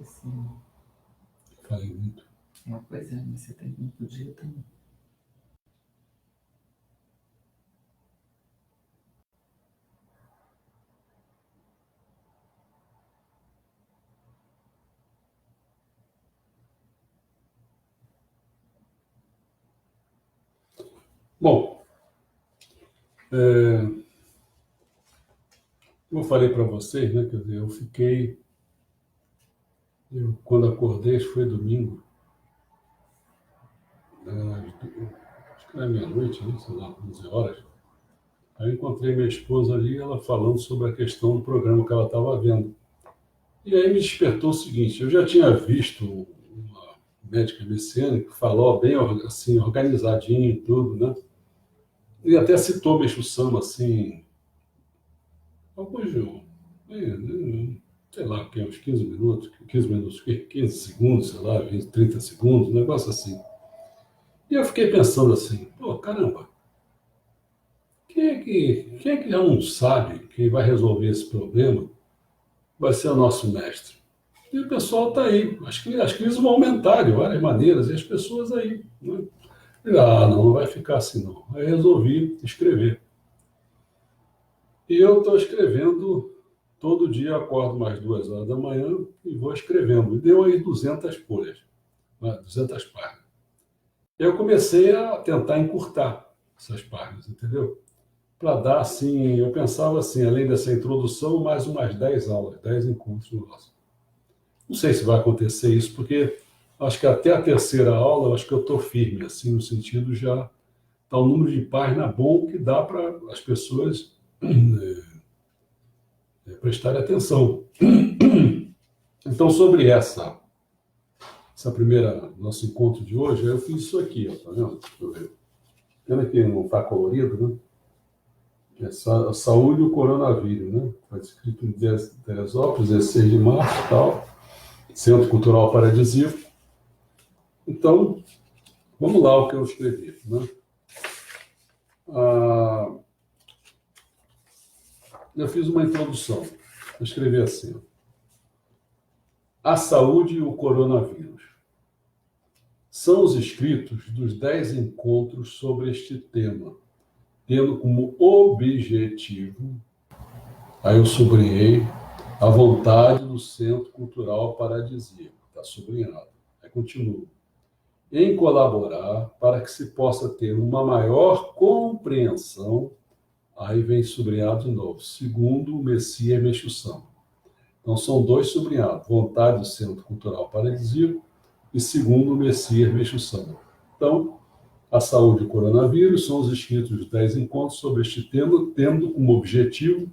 assim. Falei muito. Pois é, mas você tem que não podia também. Bom, como eu falei para vocês, né, quer dizer, quando acordei, acho que foi domingo, acho que era meia-noite, né, sei lá, 11 horas. Aí eu encontrei minha esposa ali, ela falando sobre a questão do programa que ela estava vendo. E aí me despertou o seguinte: eu já tinha visto uma médica messiânica que falou bem assim, organizadinho e tudo, né? E até citou Meixo Sama, assim, alguns, sei lá, uns 15 minutos, 15 segundos, sei lá, 20, 30 segundos, um negócio assim. E eu fiquei pensando assim, pô, caramba, quem é que já não sabe quem vai resolver esse problema vai ser o nosso mestre? E o pessoal está aí. As crises vão aumentar de várias maneiras, e as pessoas aí. Né? Não vai ficar assim não. Aí resolvi escrever. E eu estou escrevendo, todo dia eu acordo mais 2 horas da manhã e vou escrevendo. E deu aí 200 folhas, 200 páginas. Eu comecei a tentar encurtar essas páginas, entendeu? Para dar assim, eu pensava assim, além dessa introdução, mais umas 10 aulas, 10 encontros nossos. Não sei se vai acontecer isso, porque acho que até a terceira aula, acho que eu estou firme, assim, no sentido já está um número de página bom que dá para as pessoas prestarem atenção. Então, sobre essa primeira, nosso encontro de hoje, eu fiz isso aqui, ó, tá vendo? Deixa eu ver. Pena que não está colorido, né? É saúde e o coronavírus, né? Está escrito em Teresópolis, 16 de março e tal. Centro Cultural Paradisíaco. Então, vamos lá o que eu escrevi, né? Eu fiz uma introdução. Eu escrevi assim: a saúde e o coronavírus. São os escritos dos 10 encontros sobre este tema, tendo como objetivo, aí eu sublinhei, a vontade do Centro Cultural Paradisíaco. Está sublinhado. Aí continuo. Em colaborar para que se possa ter uma maior compreensão, aí vem sublinhado de novo, segundo o Messias Meixo Sama. Então, são 2 sublinhados, vontade do Centro Cultural Paradisíaco e segundo o Messias Meixo Sama. Então, a saúde e o coronavírus são os escritos dos 10 encontros sobre este tema, tendo como objetivo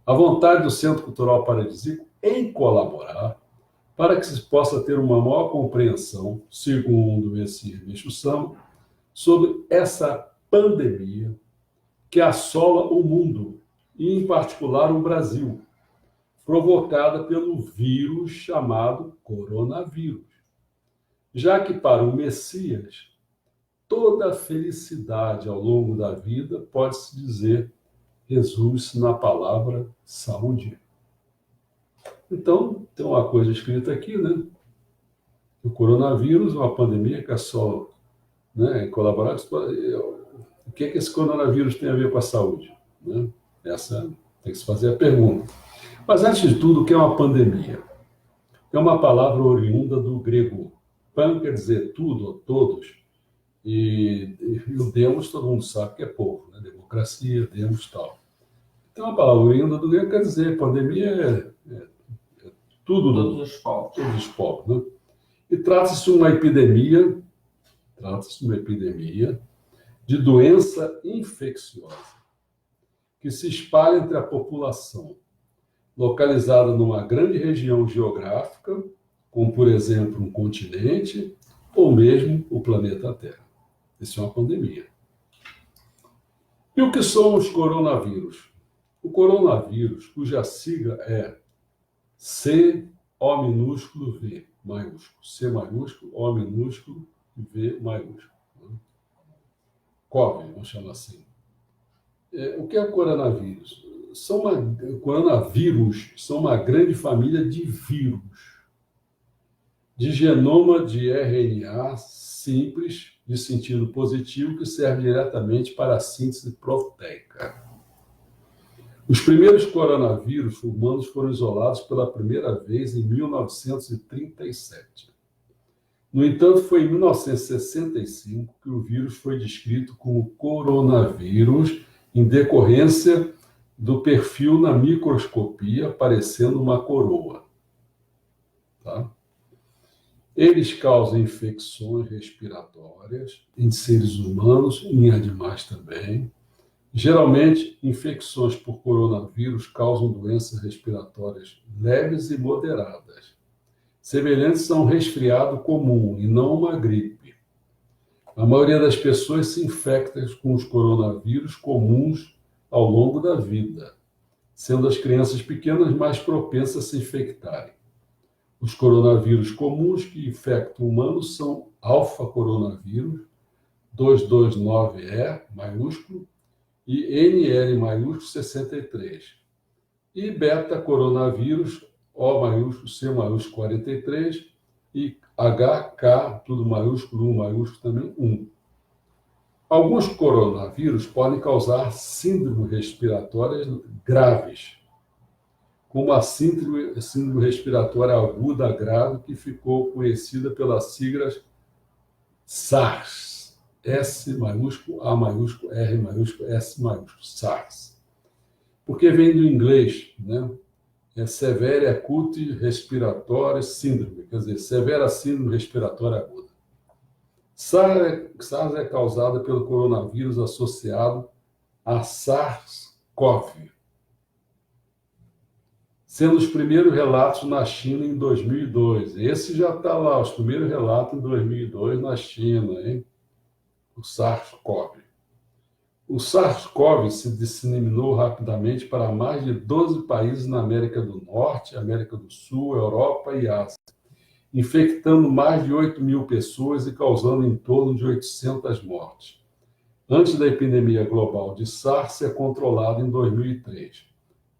a vontade do Centro Cultural Paradisíaco em colaborar para que se possa ter uma maior compreensão, segundo o Messias Meixo Sama, sobre essa pandemia que assola o mundo, e em particular o Brasil, provocada pelo vírus chamado coronavírus. Já que para o Messias, toda felicidade ao longo da vida, pode-se dizer, resume-se na palavra saúde. Então, tem uma coisa escrita aqui, né? O coronavírus é uma pandemia que assola, né, colaborar. O que esse coronavírus tem a ver com a saúde? Né? Essa tem que se fazer a pergunta. Mas, antes de tudo, o que é uma pandemia? É uma palavra oriunda do grego. Pan quer dizer tudo ou todos, e o demos todo mundo sabe que é povo, né? Democracia, demos e tal. Então, a palavra oriunda do grego quer dizer pandemia é tudo. Todos os povos. Todos os povos, né? E trata-se de uma epidemia, de doença infecciosa que se espalha entre a população, localizada numa grande região geográfica, como, por exemplo, um continente ou mesmo o planeta Terra. Isso é uma pandemia. E o que são os coronavírus? O coronavírus, cuja sigla é CO minúsculo V maiúsculo, C maiúsculo, O minúsculo e V maiúsculo. COVID, vamos chamar assim. O que é coronavírus? Coronavírus são uma grande família de vírus de genoma de RNA simples, de sentido positivo, que serve diretamente para a síntese proteica. Os primeiros coronavírus humanos foram isolados pela primeira vez em 1937. No entanto, foi em 1965 que o vírus foi descrito como coronavírus em decorrência do perfil na microscopia parecendo uma coroa. Tá? Eles causam infecções respiratórias em seres humanos, em animais também. Geralmente, infecções por coronavírus causam doenças respiratórias leves e moderadas, semelhantes a um resfriado comum e não uma gripe. A maioria das pessoas se infecta com os coronavírus comuns ao longo da vida, sendo as crianças pequenas mais propensas a se infectarem. Os coronavírus comuns que infectam humanos são alfa-coronavírus, 229E maiúsculo, e NL maiúsculo 63, e beta-coronavírus, O maiúsculo, C maiúsculo 43, e HK, tudo maiúsculo, 1 maiúsculo também, 1. Alguns coronavírus podem causar síndromes respiratórias graves, como a síndrome respiratória aguda grave, que ficou conhecida pelas siglas SARS, S maiúsculo, A maiúsculo, R maiúsculo, S maiúsculo, SARS. Porque vem do inglês, né? É Severe Acute Respiratory Syndrome, quer dizer, severa síndrome respiratória aguda. SARS é causada pelo coronavírus associado a SARS-CoV, sendo os primeiros relatos na China em 2002. Esse já está lá, os primeiros relatos em 2002 na China, hein? O SARS-CoV. O SARS-CoV se disseminou rapidamente para mais de 12 países na América do Norte, América do Sul, Europa e Ásia, infectando mais de 8.000 pessoas e causando em torno de 800 mortes. Antes da epidemia global de SARS ser controlada em 2003.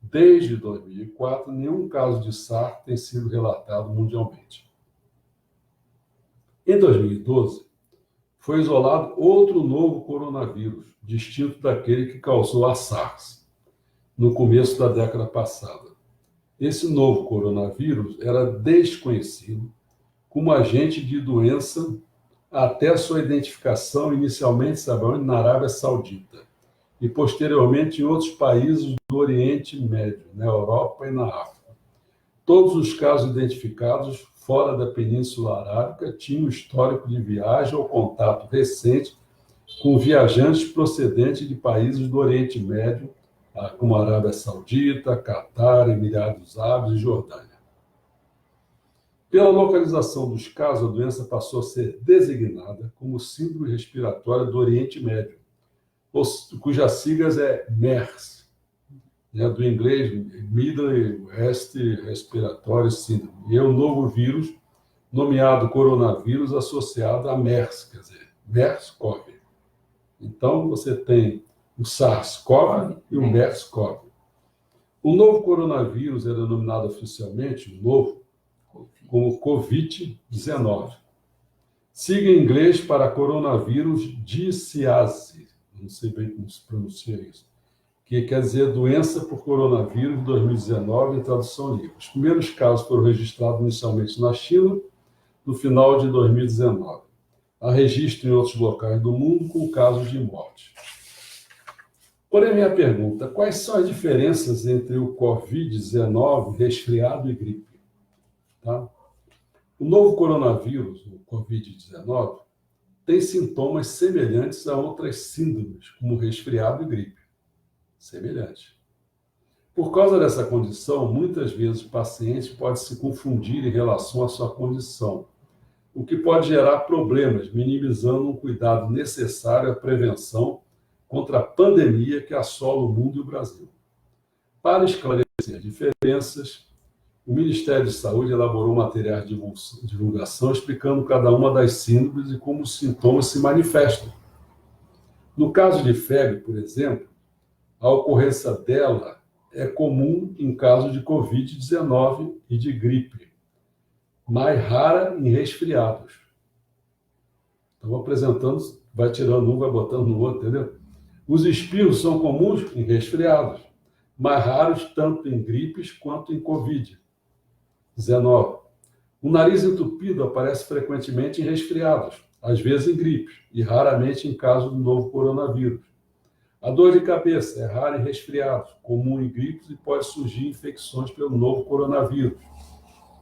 Desde 2004, nenhum caso de SARS tem sido relatado mundialmente. Em 2012, foi isolado outro novo coronavírus, distinto daquele que causou a SARS, no começo da década passada. Esse novo coronavírus era desconhecido como agente de doença até sua identificação inicialmente, sabe onde? Na Arábia Saudita, e posteriormente em outros países do Oriente Médio, na Europa e na África. Todos os casos identificados fora da Península Arábica tinham histórico de viagem ou contato recente com viajantes procedentes de países do Oriente Médio, como a Arábia Saudita, Catar, Emirados Árabes e Jordânia. Pela localização dos casos, a doença passou a ser designada como síndrome respiratória do Oriente Médio, cujas siglas é MERS, né, do inglês Middle East Respiratory Syndrome, e é um novo vírus nomeado coronavírus associado a MERS, quer dizer, MERS-CoV. Então, você tem o SARS-CoV e o MERS-CoV. O novo coronavírus é denominado oficialmente, o novo, como Covid-19. Siga em inglês para coronavírus disease, não sei bem como se pronuncia isso, que quer dizer doença por coronavírus de 2019 em tradução livre. Os primeiros casos foram registrados inicialmente na China, no final de 2019. Há registro em outros locais do mundo com casos de morte. Porém, minha pergunta, quais são as diferenças entre o Covid-19, resfriado e gripe? Tá? O novo coronavírus, o Covid-19, tem sintomas semelhantes a outras síndromes, como resfriado e gripe. Semelhantes. Por causa dessa condição, muitas vezes o paciente pode se confundir em relação à sua condição, o que pode gerar problemas, minimizando um cuidado necessário à prevenção contra a pandemia que assola o mundo e o Brasil. Para esclarecer diferenças, o Ministério de Saúde elaborou materiais de divulgação explicando cada uma das síndromes e como os sintomas se manifestam. No caso de febre, por exemplo, a ocorrência dela é comum em caso de Covid-19 e de gripe, mais rara em resfriados. Então, apresentando, vai tirando um, vai botando no outro, entendeu? Os espirros são comuns em resfriados, mais raros tanto em gripes quanto em Covid-19. O nariz entupido aparece frequentemente em resfriados, às vezes em gripes, e raramente em caso do novo coronavírus. A dor de cabeça é rara em resfriados, comum em gripes e pode surgir infecções pelo novo coronavírus.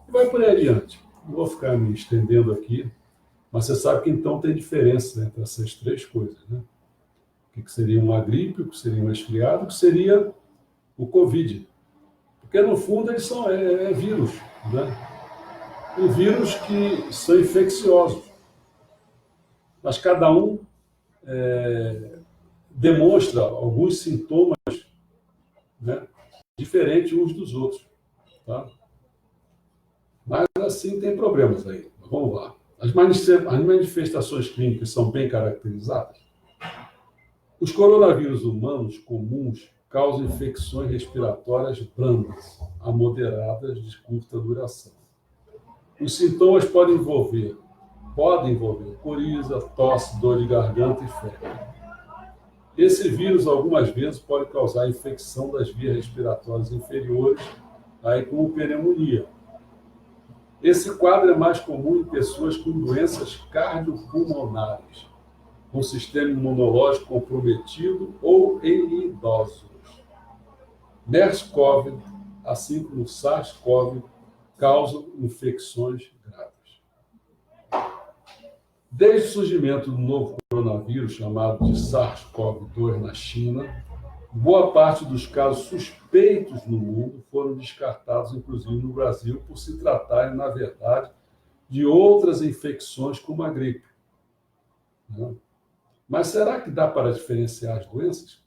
E vai por aí adiante. Não vou ficar me estendendo aqui, mas você sabe que então tem diferença entre essas três coisas, né? O que seria uma gripe, o que seria um resfriado, o que seria o Covid. Porque, no fundo, eles são vírus, né? E vírus que são infecciosos. Mas cada um demonstra alguns sintomas, né, diferentes uns dos outros. Tá? Mas, assim, tem problemas aí. Vamos lá. As manifestações clínicas são bem caracterizadas. Os coronavírus humanos comuns causam infecções respiratórias brandas a moderadas de curta duração. Os sintomas podem envolver coriza, tosse, dor de garganta e febre. Esse vírus, algumas vezes, pode causar infecção das vias respiratórias inferiores, aí como pneumonia. Esse quadro é mais comum em pessoas com doenças cardiopulmonares, com sistema imunológico comprometido ou em idosos. MERS-CoV, assim como SARS-CoV, causam infecções graves. Desde o surgimento do novo coronavírus, chamado de SARS-CoV-2 na China, boa parte dos casos suspeitos no mundo foram descartados, inclusive no Brasil, por se tratarem, na verdade, de outras infecções como a gripe. Mas será que dá para diferenciar as doenças?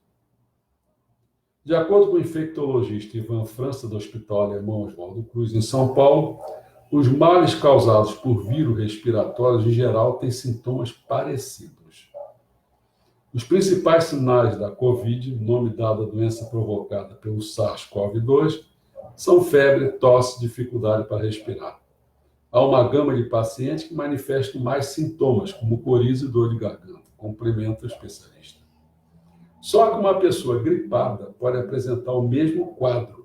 De acordo com o infectologista Ivan França, do Hospital Alemão Oswaldo Cruz, em São Paulo, os males causados por vírus respiratórios, em geral, têm sintomas parecidos. Os principais sinais da Covid, nome dado à doença provocada pelo SARS-CoV-2, são febre, tosse, dificuldade para respirar. Há uma gama de pacientes que manifestam mais sintomas, como coriza e dor de garganta, complementa o especialista. Só que uma pessoa gripada pode apresentar o mesmo quadro.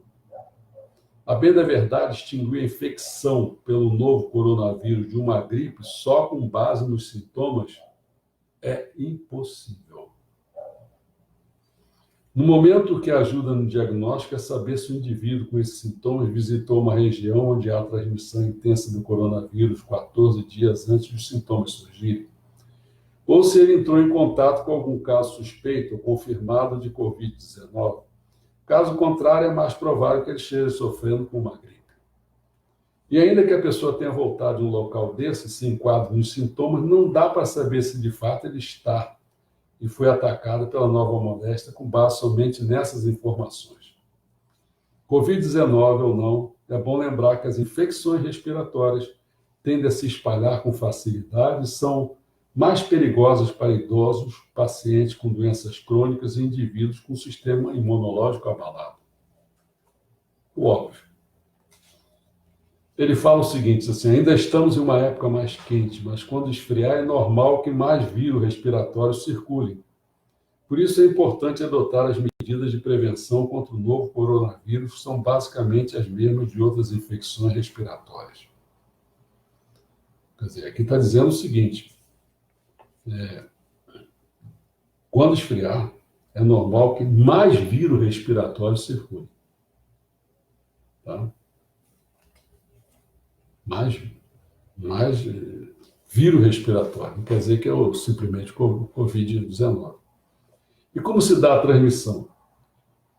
A bem da verdade, distinguir a infecção pelo novo coronavírus de uma gripe só com base nos sintomas é impossível. No momento, o que ajuda no diagnóstico é saber se o indivíduo com esses sintomas visitou uma região onde há transmissão intensa do coronavírus 14 dias antes dos sintomas surgirem, ou se ele entrou em contato com algum caso suspeito ou confirmado de Covid-19. Caso contrário, é mais provável que ele esteja sofrendo com uma gripe. E ainda que a pessoa tenha voltado de um local desse, se enquadra nos sintomas, não dá para saber se de fato ele está e foi atacado pela nova moléstia com base somente nessas informações. Covid-19 ou não, é bom lembrar que as infecções respiratórias tendem a se espalhar com facilidade e são mais perigosas para idosos, pacientes com doenças crônicas e indivíduos com sistema imunológico abalado. O óbvio. Ele fala o seguinte, assim, ainda estamos em uma época mais quente, mas quando esfriar é normal que mais vírus respiratórios circulem. Por isso é importante adotar as medidas de prevenção contra o novo coronavírus, que são basicamente as mesmas de outras infecções respiratórias. Quer dizer, aqui está dizendo o seguinte, quando esfriar, é normal que mais vírus respiratórios circulem. Tá? Mais vírus respiratório. Não quer dizer que é simplesmente Covid-19. E como se dá a transmissão?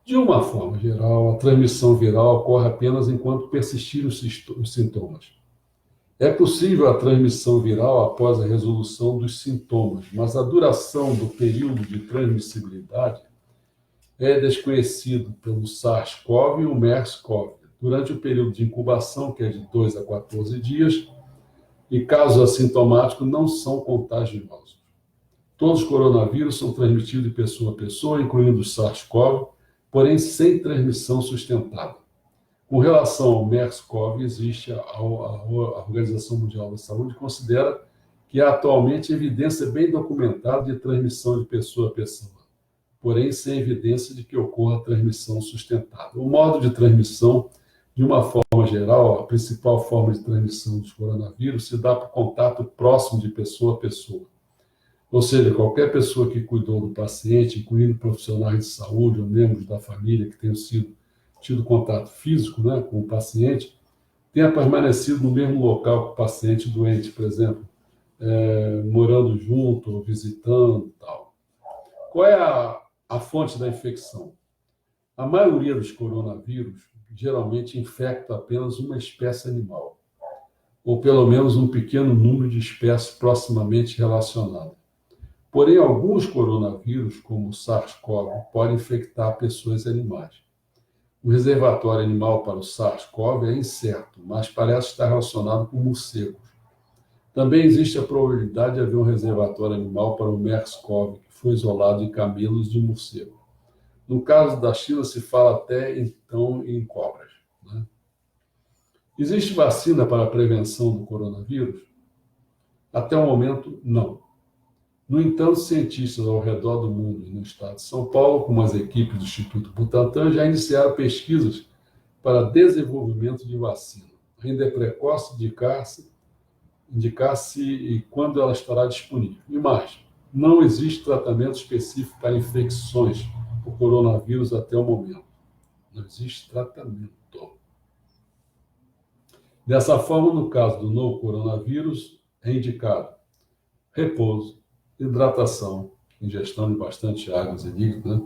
De uma forma geral, a transmissão viral ocorre apenas enquanto persistirem os sintomas. É possível a transmissão viral após a resolução dos sintomas, mas a duração do período de transmissibilidade é desconhecido pelo SARS-CoV e o MERS-CoV. Durante o período de incubação, que é de 2 a 14 dias, e casos assintomáticos não são contagiosos. Todos os coronavírus são transmitidos de pessoa a pessoa, incluindo o SARS-CoV, porém sem transmissão sustentada. Com relação ao MERS-CoV, existe a Organização Mundial da Saúde considera que há atualmente evidência bem documentada de transmissão de pessoa a pessoa, porém sem evidência de que ocorra transmissão sustentável. O modo de transmissão, de uma forma geral, a principal forma de transmissão dos coronavírus se dá por contato próximo de pessoa a pessoa. Ou seja, qualquer pessoa que cuidou do paciente, incluindo profissionais de saúde ou membros da família que tenham tido contato físico, né, com o paciente, tenha permanecido no mesmo local que o paciente doente, por exemplo, morando junto ou visitando e tal. Qual é a fonte da infecção? A maioria dos coronavírus geralmente infecta apenas uma espécie animal, ou pelo menos um pequeno número de espécies proximamente relacionadas. Porém, alguns coronavírus, como o SARS-CoV, podem infectar pessoas e animais. O reservatório animal para o SARS-CoV é incerto, mas parece estar relacionado com morcegos. Também existe a probabilidade de haver um reservatório animal para o MERS-CoV, que foi isolado em camelos de morcego. No caso da China, se fala até, então, em cobras, né? Existe vacina para a prevenção do coronavírus? Até o momento, não. No entanto, cientistas ao redor do mundo e no estado de São Paulo, como as equipes do Instituto Butantan, já iniciaram pesquisas para desenvolvimento de vacina. Ainda é precoce indicar-se quando ela estará disponível. E mais, não existe tratamento específico para infecções por coronavírus até o momento. Não existe tratamento. Dessa forma, no caso do novo coronavírus, é indicado repouso, hidratação, ingestão de bastante águas e líquidos, né?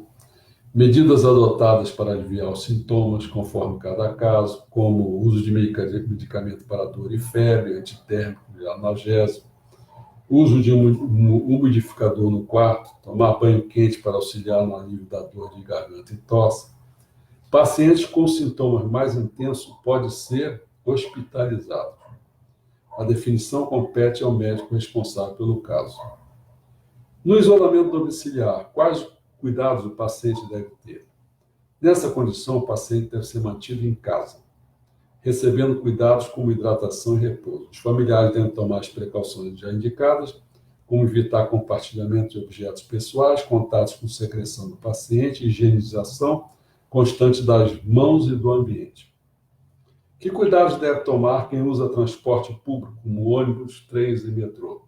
Medidas adotadas para aliviar os sintomas, conforme cada caso, como o uso de medicamento para dor e febre, antitérmico, analgésico, uso de um umidificador no quarto, tomar banho quente para auxiliar no alívio da dor de garganta e tosse. Pacientes com sintomas mais intensos podem ser hospitalizados. A definição compete ao médico responsável pelo caso. No isolamento domiciliar, quais cuidados o paciente deve ter? Nessa condição, o paciente deve ser mantido em casa, recebendo cuidados como hidratação e repouso. Os familiares devem tomar as precauções já indicadas, como evitar compartilhamento de objetos pessoais, contatos com secreção do paciente, higienização constante das mãos e do ambiente. Que cuidados deve tomar quem usa transporte público, como ônibus, trens e metrô?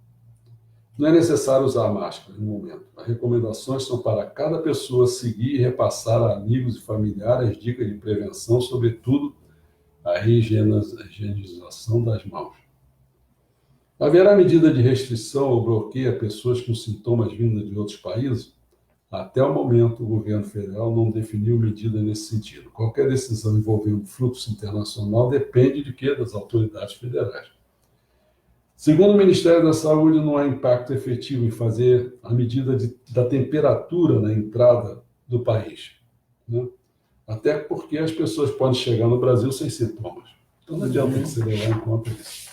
Não é necessário usar máscara no momento. As recomendações são para cada pessoa seguir e repassar a amigos e familiares as dicas de prevenção, sobretudo a higienização das mãos. Haverá medida de restrição ou bloqueio a pessoas com sintomas vindos de outros países? Até o momento, o governo federal não definiu medida nesse sentido. Qualquer decisão envolvendo fluxo internacional depende de quê? Das autoridades federais. Segundo o Ministério da Saúde, não há impacto efetivo em fazer a medida da temperatura na entrada do país, né? Até porque as pessoas podem chegar no Brasil sem sintomas. Então não adianta você levar em conta isso.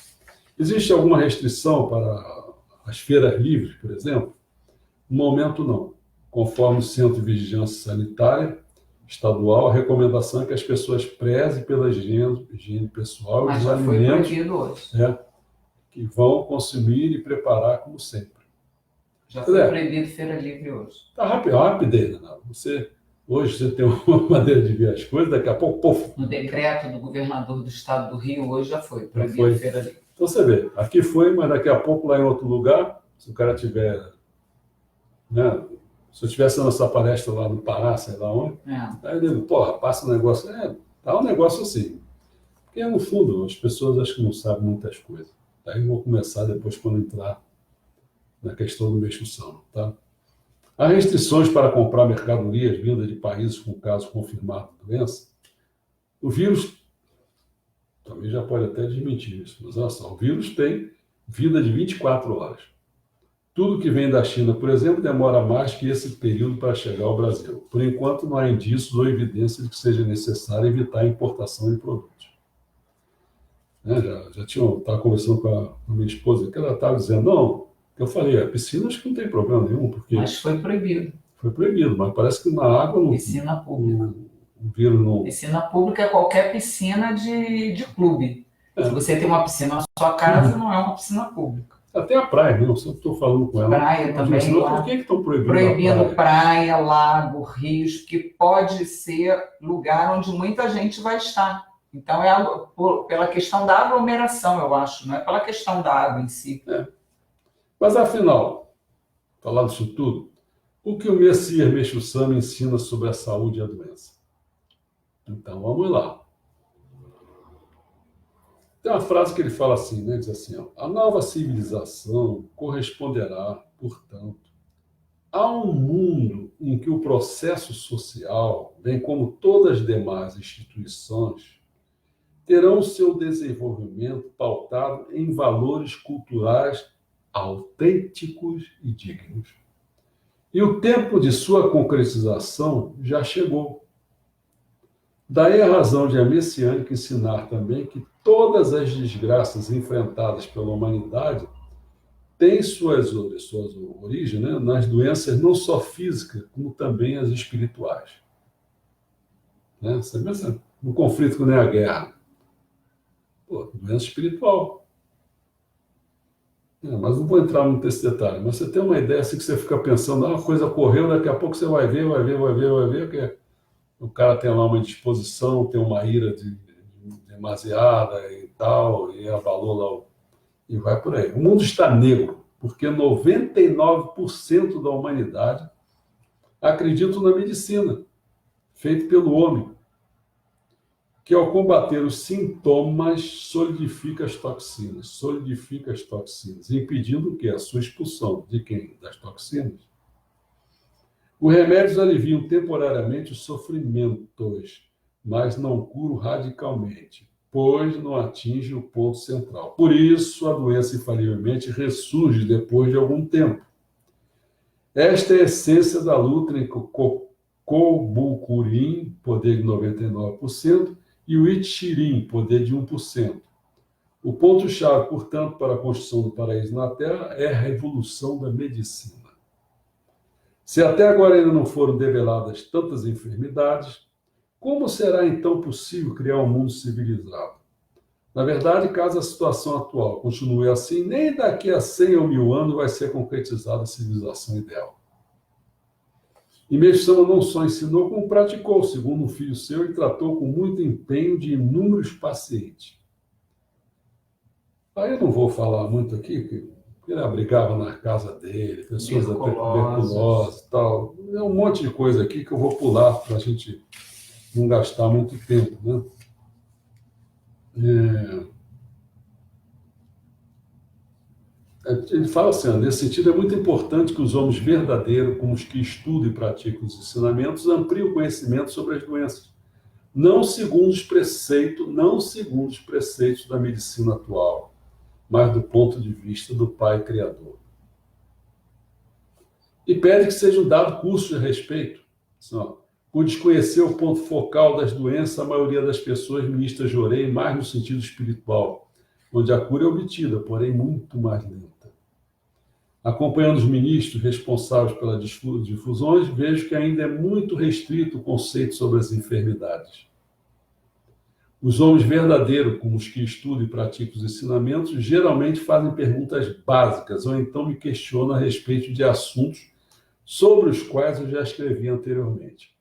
Existe alguma restrição para as feiras livres, por exemplo? No momento, não. Conforme o Centro de Vigilância Sanitária Estadual, a recomendação é que as pessoas prezem pela higiene pessoal e dos alimentos que vão consumir e preparar como sempre. Já foi proibido feira livre hoje. Está rapidez, né? Hoje você tem uma maneira de ver as coisas, daqui a pouco, puf. No decreto do governador do estado do Rio, hoje já foi proibido feira livre. Então você vê, aqui foi, mas daqui a pouco lá em outro lugar, se o cara tiver, né? Se eu estivesse dando essa palestra lá no Pará, sei lá onde, aí eu digo, porra, passa um negócio, tá um negócio assim. Porque, no fundo, as pessoas acho que não sabem muitas coisas. Aí eu vou começar depois quando entrar na questão do menstruação, tá? Há restrições para comprar mercadorias vindas de países com casos confirmados de doença. O vírus também já pode até desmentir isso, mas olha só, o vírus tem vida de 24 horas. Tudo que vem da China, por exemplo, demora mais que esse período para chegar ao Brasil. Por enquanto, não há indícios ou evidências de que seja necessário evitar a importação de produtos. Estava conversando com a minha esposa, que ela estava dizendo, não, eu falei, a piscina acho que não tem problema nenhum, porque... Mas foi proibido. Foi proibido, mas parece que na água... Piscina pública. O vírus não... Piscina pública é qualquer piscina de clube. Se você tem uma piscina na sua casa, não é uma piscina pública. Até a praia, não. Se eu estou falando com ela. Praia também. Senão, por que estão proibindo praia, lago, rios, que pode ser lugar onde muita gente vai estar. Então, pela questão da aglomeração, eu acho, não é pela questão da água em si. Mas, afinal, falar disso tudo, o que o Messias Meixo Sama ensina sobre a saúde e a doença? Então, vamos lá. Tem uma frase que ele fala assim, né? Diz assim, ó, a nova civilização corresponderá, portanto, a um mundo em que o processo social, bem como todas as demais instituições, terão seu desenvolvimento pautado em valores culturais autênticos e dignos. E o tempo de sua concretização já chegou. Daí a razão de a messiânica ensinar também que todas as desgraças enfrentadas pela humanidade têm suas origens, né, nas doenças não só físicas, como também as espirituais. Né? Você pensa no conflito que nem a guerra. Pô, doença espiritual. Mas não vou entrar muito nesse detalhe. Mas você tem uma ideia assim que você fica pensando, uma coisa ocorreu, daqui a pouco você vai ver, que o cara tem lá uma indisposição, tem uma ira demasiada e tal, e abalou lá, e vai por aí. O mundo está negro, porque 99% da humanidade acredita na medicina, feita pelo homem, que ao combater os sintomas solidifica as toxinas, impedindo o quê? A sua expulsão. De quem? Das toxinas. Os remédios aliviam temporariamente os sofrimentos, mas não curam radicalmente, pois não atingem o ponto central. Por isso, a doença infalivelmente ressurge depois de algum tempo. Esta é a essência da luta entre o Kobukurin, poder de 99%, e o Ichirin, poder de 1%. O ponto-chave, portanto, para a construção do paraíso na Terra é a revolução da medicina. Se até agora ainda não foram develadas tantas enfermidades, como será então possível criar um mundo civilizado? Na verdade, caso a situação atual continue assim, nem daqui a 100 ou 1000 anos vai ser concretizada a civilização ideal. E Meixo Sama não só ensinou, como praticou. Segundo um filho seu, ele tratou com muito empenho de inúmeros pacientes. Aí eu não vou falar muito aqui, porque ele abrigava na casa dele, pessoas da tuberculose e tal. É um monte de coisa aqui que eu vou pular para a gente não gastar muito tempo, né? Ele fala assim, nesse sentido é muito importante que os homens verdadeiros, como os que estudam e praticam os ensinamentos, ampliem o conhecimento sobre as doenças, não segundo os preceitos da medicina atual, mas do ponto de vista do Pai Criador. E pede que sejam dados cursos a respeito. Por desconhecer o ponto focal das doenças, a maioria das pessoas ministra jorei mais no sentido espiritual, onde a cura é obtida, porém muito mais lenta. Acompanhando os ministros responsáveis pelas difusões, vejo que ainda é muito restrito o conceito sobre as enfermidades. Os homens verdadeiros, como os que estudam e praticam os ensinamentos, geralmente fazem perguntas básicas ou então me questionam a respeito de assuntos sobre os quais eu já escrevi anteriormente.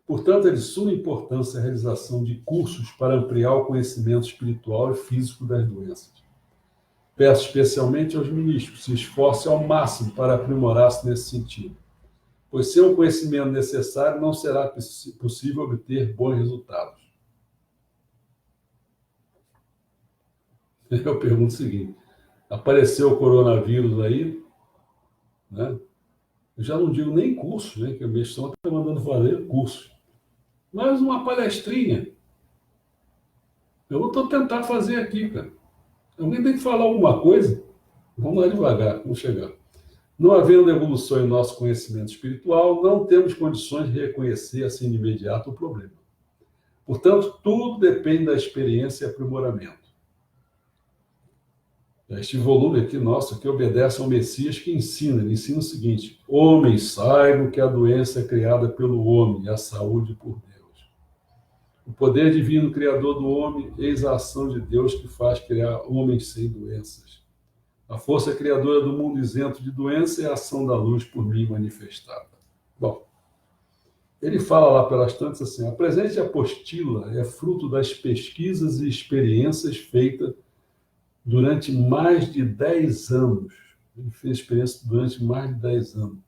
Portanto, é de suma importância a realização de cursos para ampliar o conhecimento espiritual e físico das doenças. Peço especialmente aos ministros que se esforcem ao máximo para aprimorar-se nesse sentido, pois sem o conhecimento necessário não será possível obter bons resultados. Eu pergunto o seguinte, apareceu o coronavírus aí, né? Eu já não digo nem curso, né? Que o Meixo Sama está mandando fazer curso, mas uma palestrinha. Eu vou tentar fazer aqui, cara. Alguém tem que falar alguma coisa? Vamos lá devagar, vamos chegar. Não havendo evolução em nosso conhecimento espiritual, não temos condições de reconhecer assim de imediato o problema. Portanto, tudo depende da experiência e aprimoramento. Este volume aqui, nosso, que obedece ao Messias que ensina. Ele ensina o seguinte: homens, saibam que a doença é criada pelo homem e a saúde por Deus. O poder divino criador do homem, eis a ação de Deus que faz criar homens sem doenças. A força criadora do mundo isento de doença é a ação da luz por mim manifestada. Bom, ele fala lá pelas tantas assim, a presente apostila é fruto das pesquisas e experiências feitas durante mais de 10 anos. Ele fez experiência durante mais de 10 anos,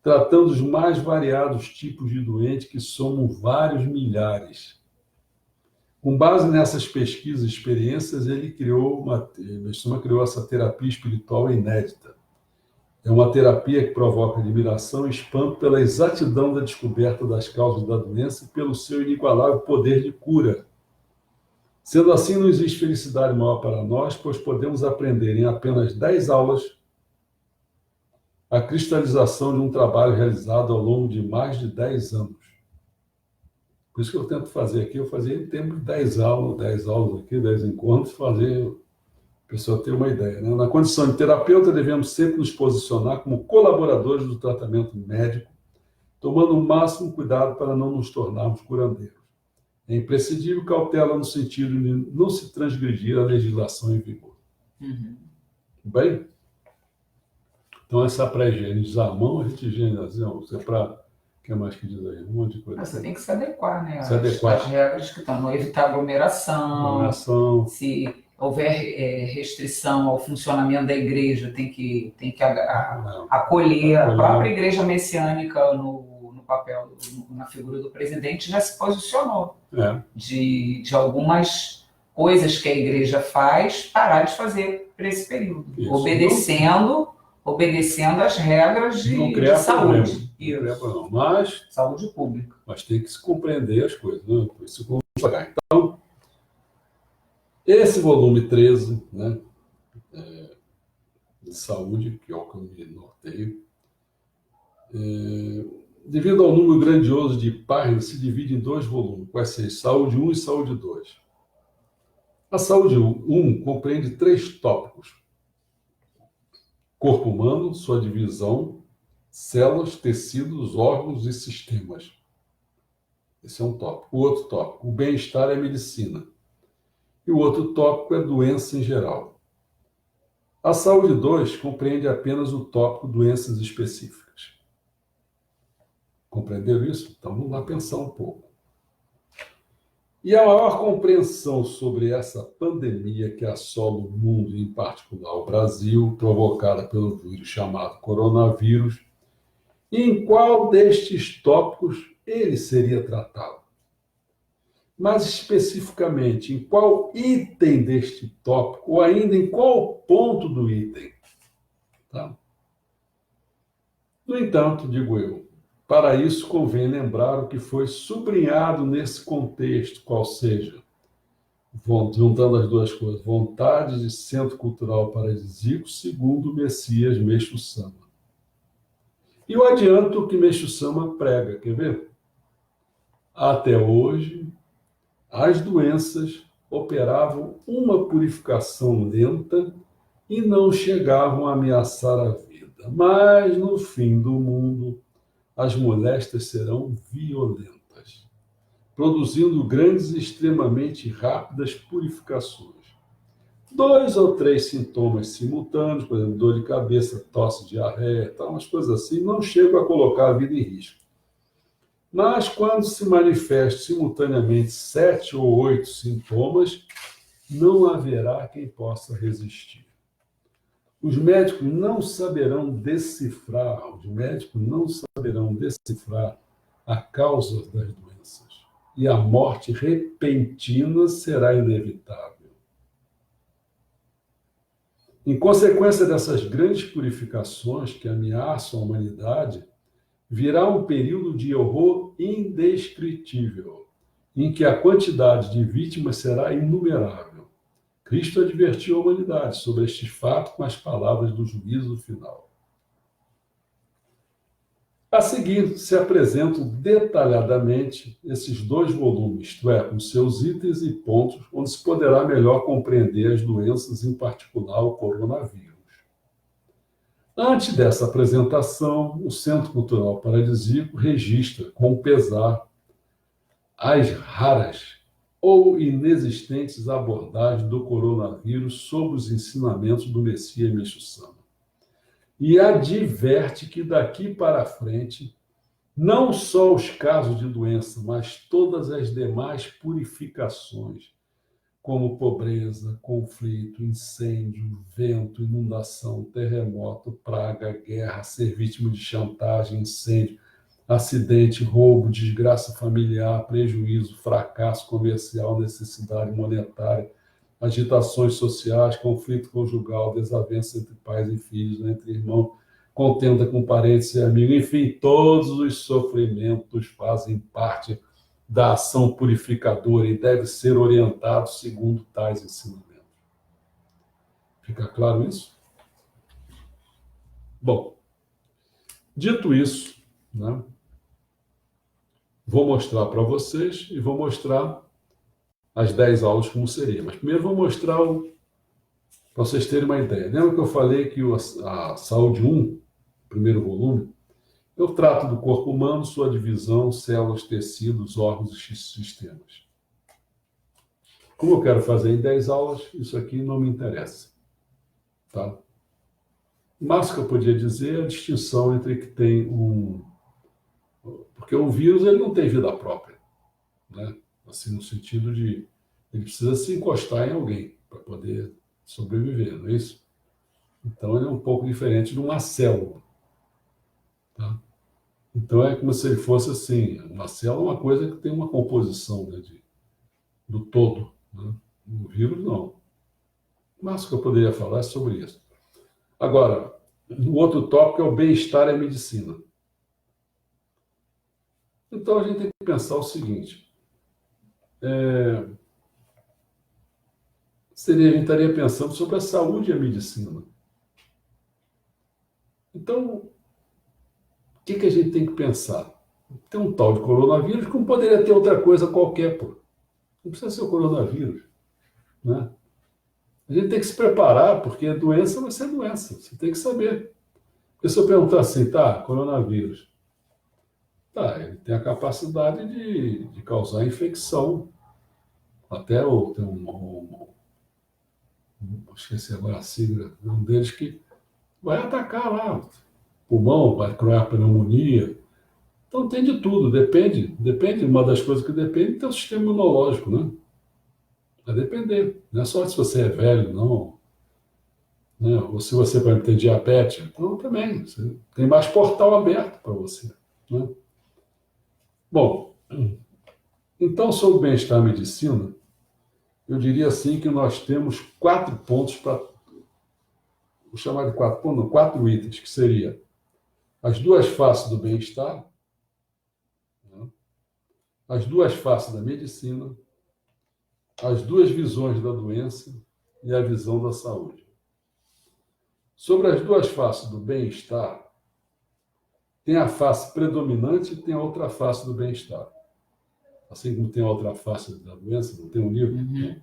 tratando os mais variados tipos de doentes, que somam vários milhares. Com base nessas pesquisas e experiências, ele criou essa terapia espiritual inédita. É uma terapia que provoca admiração e espanto pela exatidão da descoberta das causas da doença e pelo seu inigualável poder de cura. Sendo assim, não existe felicidade maior para nós, pois podemos aprender em apenas 10 aulas a cristalização de um trabalho realizado ao longo de mais de 10 anos. Por isso que eu tento fazer aqui, eu fazia em tempo de 10 aulas aqui, 10 encontros, fazer a pessoa ter uma ideia. Né? Na condição de terapeuta, devemos sempre nos posicionar como colaboradores do tratamento médico, tomando o máximo cuidado para não nos tornarmos curandeiros. É imprescindível cautela no sentido de não se transgredir a legislação em vigor. Uhum. Bem? Então, essa para higienizar a mão, a gente higieniza. Você o que mais que diz aí? Um monte de coisa. Você tem que se adequar, né? Se adequar. Às regras que estão. Não evitar aglomeração. Se houver restrição ao funcionamento da igreja, tem que acolher. A própria igreja messiânica, no papel, na figura do presidente, já se posicionou de algumas coisas que a igreja faz, parar de fazer para esse período. Isso. Obedecendo às regras de saúde. Não, mas saúde pública. Mas tem que se compreender as coisas, né? Por isso vamos pagar. Então, esse volume 13, né, de saúde, que é o que eu me norteio, devido ao número grandioso de páginas, se divide em 2 volumes, quais são Saúde 1 e Saúde 2. A Saúde 1 compreende 3 tópicos. Corpo humano, sua divisão, células, tecidos, órgãos e sistemas. Esse é um tópico. O outro tópico, o bem-estar é medicina. E o outro tópico é doença em geral. A Saúde 2 compreende apenas o tópico doenças específicas. Compreenderam isso? Então vamos lá pensar um pouco. E a maior compreensão sobre essa pandemia que assola o mundo, e em particular o Brasil, provocada pelo vírus chamado coronavírus, em qual destes tópicos ele seria tratado? Mais especificamente, em qual item deste tópico, ou ainda em qual ponto do item? Tá? No entanto, digo eu, para isso convém lembrar o que foi sublinhado nesse contexto, qual seja, juntando as 2 coisas, vontade de centro cultural paradisíaco, segundo o Messias Meixo Sama. E eu adianto o que Meixo Sama prega, quer ver? Até hoje, as doenças operavam uma purificação lenta e não chegavam a ameaçar a vida. Mas, no fim do mundo, as moléstias serão violentas, produzindo grandes e extremamente rápidas purificações. 2 ou 3 sintomas simultâneos, por exemplo, dor de cabeça, tosse, diarreia, umas coisas assim, não chegam a colocar a vida em risco. Mas quando se manifestam simultaneamente 7 ou 8 sintomas, não haverá quem possa resistir. Os médicos não saberão decifrar a causa das doenças. E a morte repentina será inevitável. Em consequência dessas grandes purificações que ameaçam a humanidade, virá um período de horror indescritível, em que a quantidade de vítimas será inumerável. Cristo advertiu a humanidade sobre este fato com as palavras do juízo final. A seguir, se apresentam detalhadamente esses 2 volumes, isto é, com seus itens e pontos, onde se poderá melhor compreender as doenças, em particular o coronavírus. Antes dessa apresentação, o Centro Cultural Paradisíaco registra, com pesar, as raras ou inexistentes abordagens do coronavírus sobre os ensinamentos do Messias Meixo Sama. E adverte que daqui para frente, não só os casos de doença, mas todas as demais purificações, como pobreza, conflito, incêndio, vento, inundação, terremoto, praga, guerra, ser vítima de chantagem, incêndio, acidente, roubo, desgraça familiar, prejuízo, fracasso comercial, necessidade monetária, agitações sociais, conflito conjugal, desavença entre pais e filhos, entre irmãos, contenda com parentes e amigos, enfim, todos os sofrimentos fazem parte da ação purificadora e deve ser orientado segundo tais ensinamentos. Fica claro isso? Bom, dito isso, né, vou mostrar para vocês e vou mostrar as 10 aulas como seria. Mas primeiro vou mostrar para vocês terem uma ideia. Lembra que eu falei que a Saúde 1, primeiro volume, eu trato do corpo humano, sua divisão, células, tecidos, órgãos e sistemas. Como eu quero fazer em 10 aulas, isso aqui não me interessa. Tá? O máximo que eu podia dizer é a distinção entre que tem porque o vírus ele não tem vida própria, né? Assim, no sentido de ele precisa se encostar em alguém para poder sobreviver, não é isso? Então, ele é um pouco diferente de uma célula. Tá? Então, é como se ele fosse assim, uma célula é uma coisa que tem uma composição, né, do todo. Né? O vírus, não. O máximo que eu poderia falar é sobre isso. Agora, o outro tópico é o bem-estar e a medicina. Então, a gente tem que pensar o seguinte. A gente estaria pensando sobre a saúde e a medicina. Então, o que a gente tem que pensar? Tem um tal de coronavírus que não poderia ter outra coisa qualquer, pô. Não precisa ser o coronavírus, né? A gente tem que se preparar, porque a doença vai ser doença. Você tem que saber. Porque se eu perguntar assim, tá, coronavírus. Tá, ele tem a capacidade de causar infecção. Até esqueci agora a sigla, um deles que vai atacar lá o pulmão, vai criar pneumonia. Então tem de tudo, depende, uma das coisas que depende é o sistema imunológico, né? Vai depender, não é só se você é velho, não, né? Ou se você, por exemplo, tem diabetes, então também, você tem mais portal aberto para você, né? Bom, então sobre o bem-estar e medicina, eu diria assim que nós temos 4 pontos para, vou chamar de 4 pontos, não, 4 itens, que seria as 2 faces do bem-estar, né? As 2 faces da medicina, as 2 visões da doença e a visão da saúde. Sobre as 2 faces do bem-estar, tem a face predominante e tem a outra face do bem-estar. Assim como tem a outra face da doença, não tem um livro? Uhum.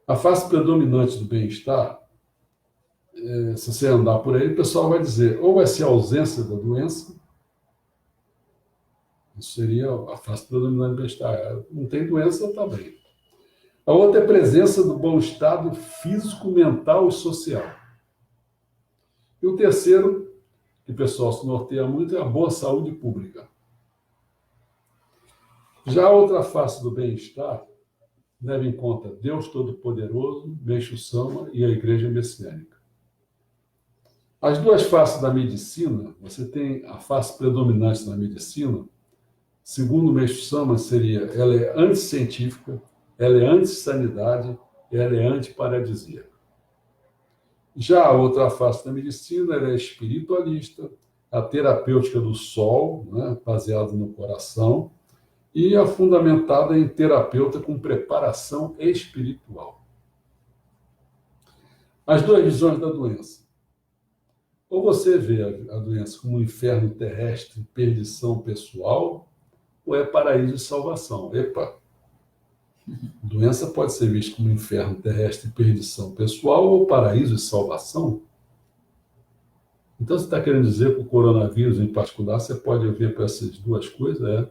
A face predominante do bem-estar, se você andar por aí, o pessoal vai dizer, ou vai ser a ausência da doença, isso seria a face predominante do bem-estar. Não tem doença, está bem. A outra é a presença do bom estado físico, mental e social. E o terceiro, que o pessoal se norteia muito, é a boa saúde pública. Já a outra face do bem-estar leva em conta Deus Todo-Poderoso, Meixo Sama e a Igreja Messiânica. As 2 faces da medicina, você tem a face predominante da medicina, segundo Meixo Sama, seria, ela é anticientífica, ela é anti-sanidade, ela é anti-paradisíaca. Já a outra face da medicina, ela é espiritualista, a terapêutica do sol, né, baseada no coração, e a fundamentada em terapeuta com preparação espiritual. As 2 visões da doença. Ou você vê a doença como um inferno terrestre, perdição pessoal, ou é paraíso e salvação. Epa! Doença pode ser vista como um inferno terrestre, perdição pessoal, ou paraíso e salvação? Então, você está querendo dizer que o coronavírus, em particular, você pode ver para essas 2 coisas?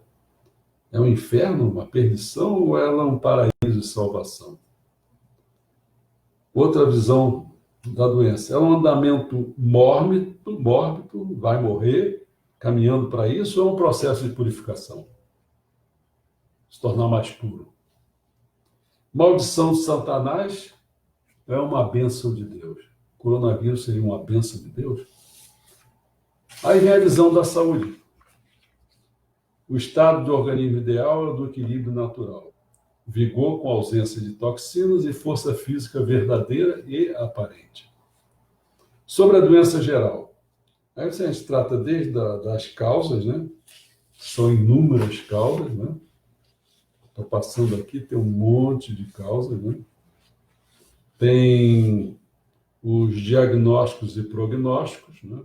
É um inferno, uma perdição, ou ela é um paraíso de salvação? Outra visão da doença. É um andamento mórbido, vai morrer, caminhando para isso, ou é um processo de purificação? Se tornar mais puro. Maldição de Satanás é uma bênção de Deus. O coronavírus seria uma bênção de Deus? Aí vem a visão da saúde. O estado de organismo ideal é o do equilíbrio natural. Vigor com ausência de toxinas e força física verdadeira e aparente. Sobre a doença geral. Aí a gente trata desde das causas, né? São inúmeras causas, né? Estou passando aqui, tem um monte de causas, né? Tem os diagnósticos e prognósticos, né?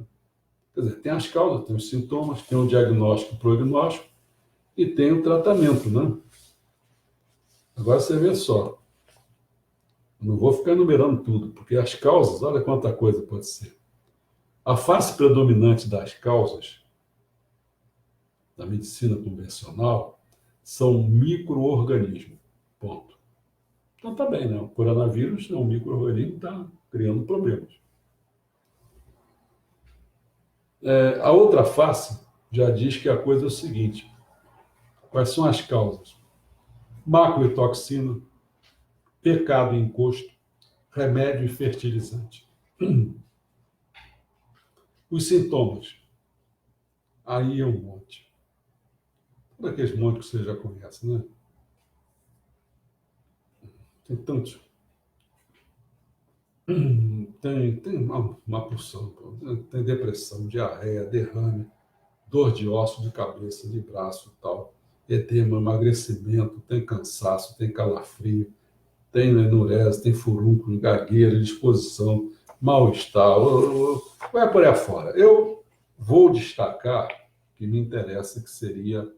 Quer dizer, tem as causas, tem os sintomas, tem o diagnóstico e prognóstico e tem o tratamento, né? Agora você vê só, não vou ficar enumerando tudo, porque as causas, olha quanta coisa pode ser. A face predominante das causas da medicina convencional são micro-organismos, ponto. Então tá bem, né? O coronavírus é um micro-organismo que está criando problemas. A outra face já diz que a coisa é o seguinte: quais são as causas? Macrotoxina, pecado e encosto, remédio e fertilizante. Os sintomas, aí é um monte. Um daqueles montes que você já conhece, né? Tem tantos. Tem uma porção. Tem depressão, diarreia, derrame, dor de osso, de cabeça, de braço, tal. Edema, emagrecimento, tem cansaço, tem calafrio, tem enurese, tem furúnculo, gagueira, disposição, mal-estar, vai por aí afora. Eu vou destacar que me interessa, que seria,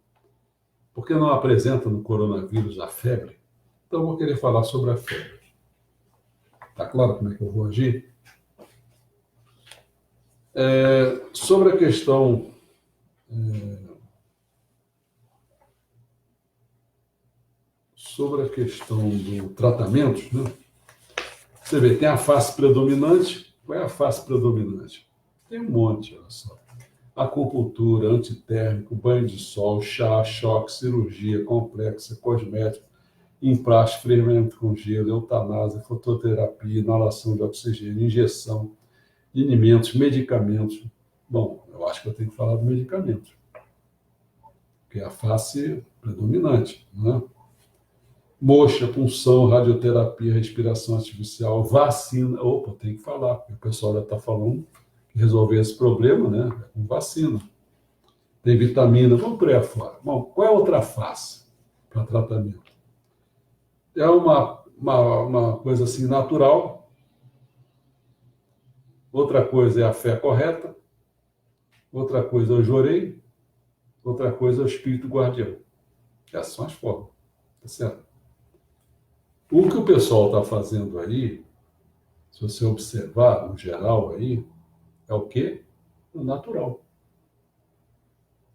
porque não apresenta no coronavírus a febre, então eu vou querer falar sobre a febre. Está claro como é que eu vou agir? Sobre a questão do tratamento, né? Você vê, tem a face predominante. Qual é a face predominante? Tem um monte, olha só. Acupuntura, antitérmico, banho de sol, chá, choque, cirurgia complexa, cosmético, empraste, freamento com gelo, eutanásia, fototerapia, inalação de oxigênio, injeção de alimentos, medicamentos. Bom, eu acho que eu tenho que falar do medicamento, que é a face predominante, né? Moxa, punção, radioterapia, respiração artificial, vacina. Opa, tem que falar, porque o pessoal já está falando que resolver esse problema, né? É com vacina. Tem vitamina, vamos por aí afora. Bom, qual é a outra face para tratamento? É uma coisa assim natural. Outra coisa é a fé correta. Outra coisa é o jorei. Outra coisa é o espírito guardião. Essas são as formas, tá certo? O que o pessoal está fazendo aí, se você observar no geral aí, é o quê? O natural.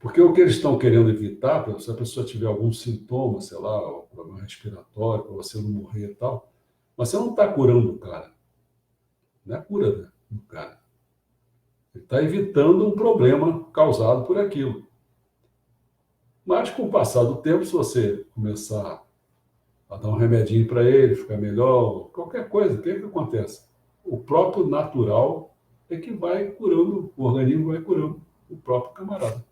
Porque o que eles estão querendo evitar, se a pessoa tiver algum sintoma, sei lá, problema respiratório, para você não morrer e tal, mas você não está curando o cara. Não é a cura do cara. Ele está evitando um problema causado por aquilo. Mas, com o passar do tempo, se você começar a dar um remedinho para ele, ficar melhor, qualquer coisa, o que acontece? O próprio natural é que vai curando, o organismo vai curando o próprio camarada.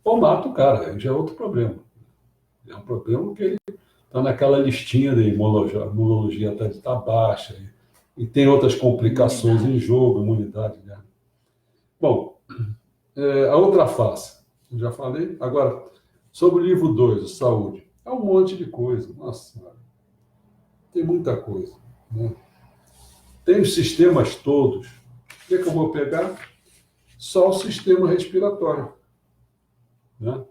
Ou mata o cara, aí já é outro problema. É um problema que ele está naquela listinha de imunologia até de estar baixa, e tem outras complicações em jogo, imunidade, né? Bom, a outra face, eu já falei. Agora, sobre o livro 2, saúde. É um monte de coisa. Nossa Senhora. Tem muita coisa, né? Tem os sistemas todos. O que eu vou pegar? Só o sistema respiratório, né?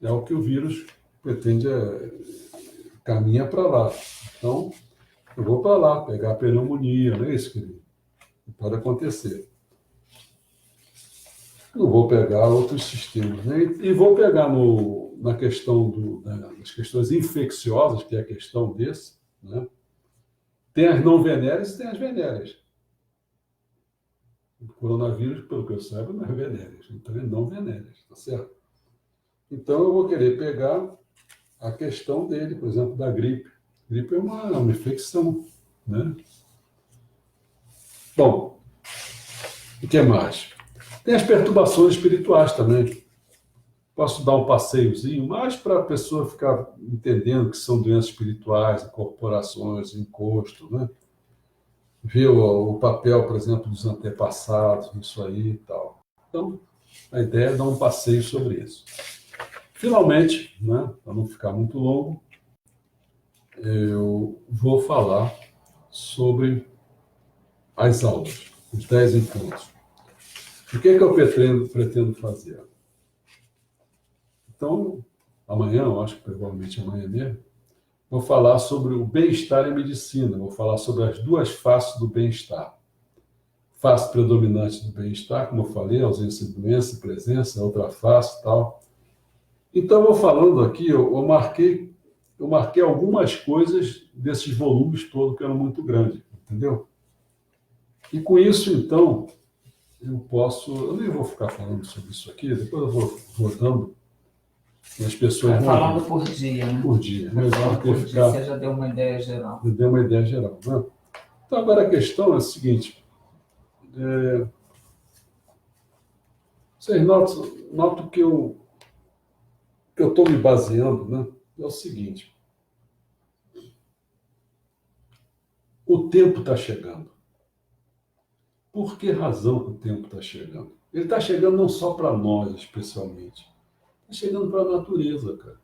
É o que o vírus pretende, caminha para lá. Então, eu vou para lá, pegar a pneumonia, não é isso, querido? Pode acontecer. não vou pegar outros sistemas, né? E vou pegar na questão das questões infecciosas, que é a questão desse, né? Tem as não venéreas e tem as venéreas. O coronavírus, pelo que eu saiba, não é venéreas, então é não venéreas, tá certo? Então eu vou querer pegar a questão dele, por exemplo, da gripe. A gripe é uma infecção, né? Bom, o que mais? Tem as perturbações espirituais também. Posso dar um passeiozinho, mais para a pessoa ficar entendendo que são doenças espirituais, incorporações, encosto, né? Ver o papel, por exemplo, dos antepassados, isso aí e tal. Então, a ideia é dar um passeio sobre isso. Finalmente, né, para não ficar muito longo, eu vou falar sobre as aulas, os 10 encontros. O que é que eu pretendo fazer? Então, amanhã, eu acho que provavelmente amanhã mesmo, vou falar sobre o bem-estar e medicina. Vou falar sobre as duas faces do bem-estar. Face predominante do bem-estar, como eu falei, ausência de doença, presença, outra face e tal. Então, eu vou falando aqui, eu marquei algumas coisas desses volumes todos que eram muito grandes, entendeu? E com isso, então, eu nem vou ficar falando sobre isso aqui, depois eu vou dando, e as pessoas vão Falando ouvir por dia, né? por dia. Né? Falando por dia, você já deu uma ideia geral. Eu dei uma ideia geral. Né? Então, agora a questão é a seguinte, vocês notam que eu estou me baseando, né? É o seguinte, o tempo está chegando. Por que razão que o tempo está chegando? Ele está chegando não só para nós, especialmente. Está chegando para a natureza, cara.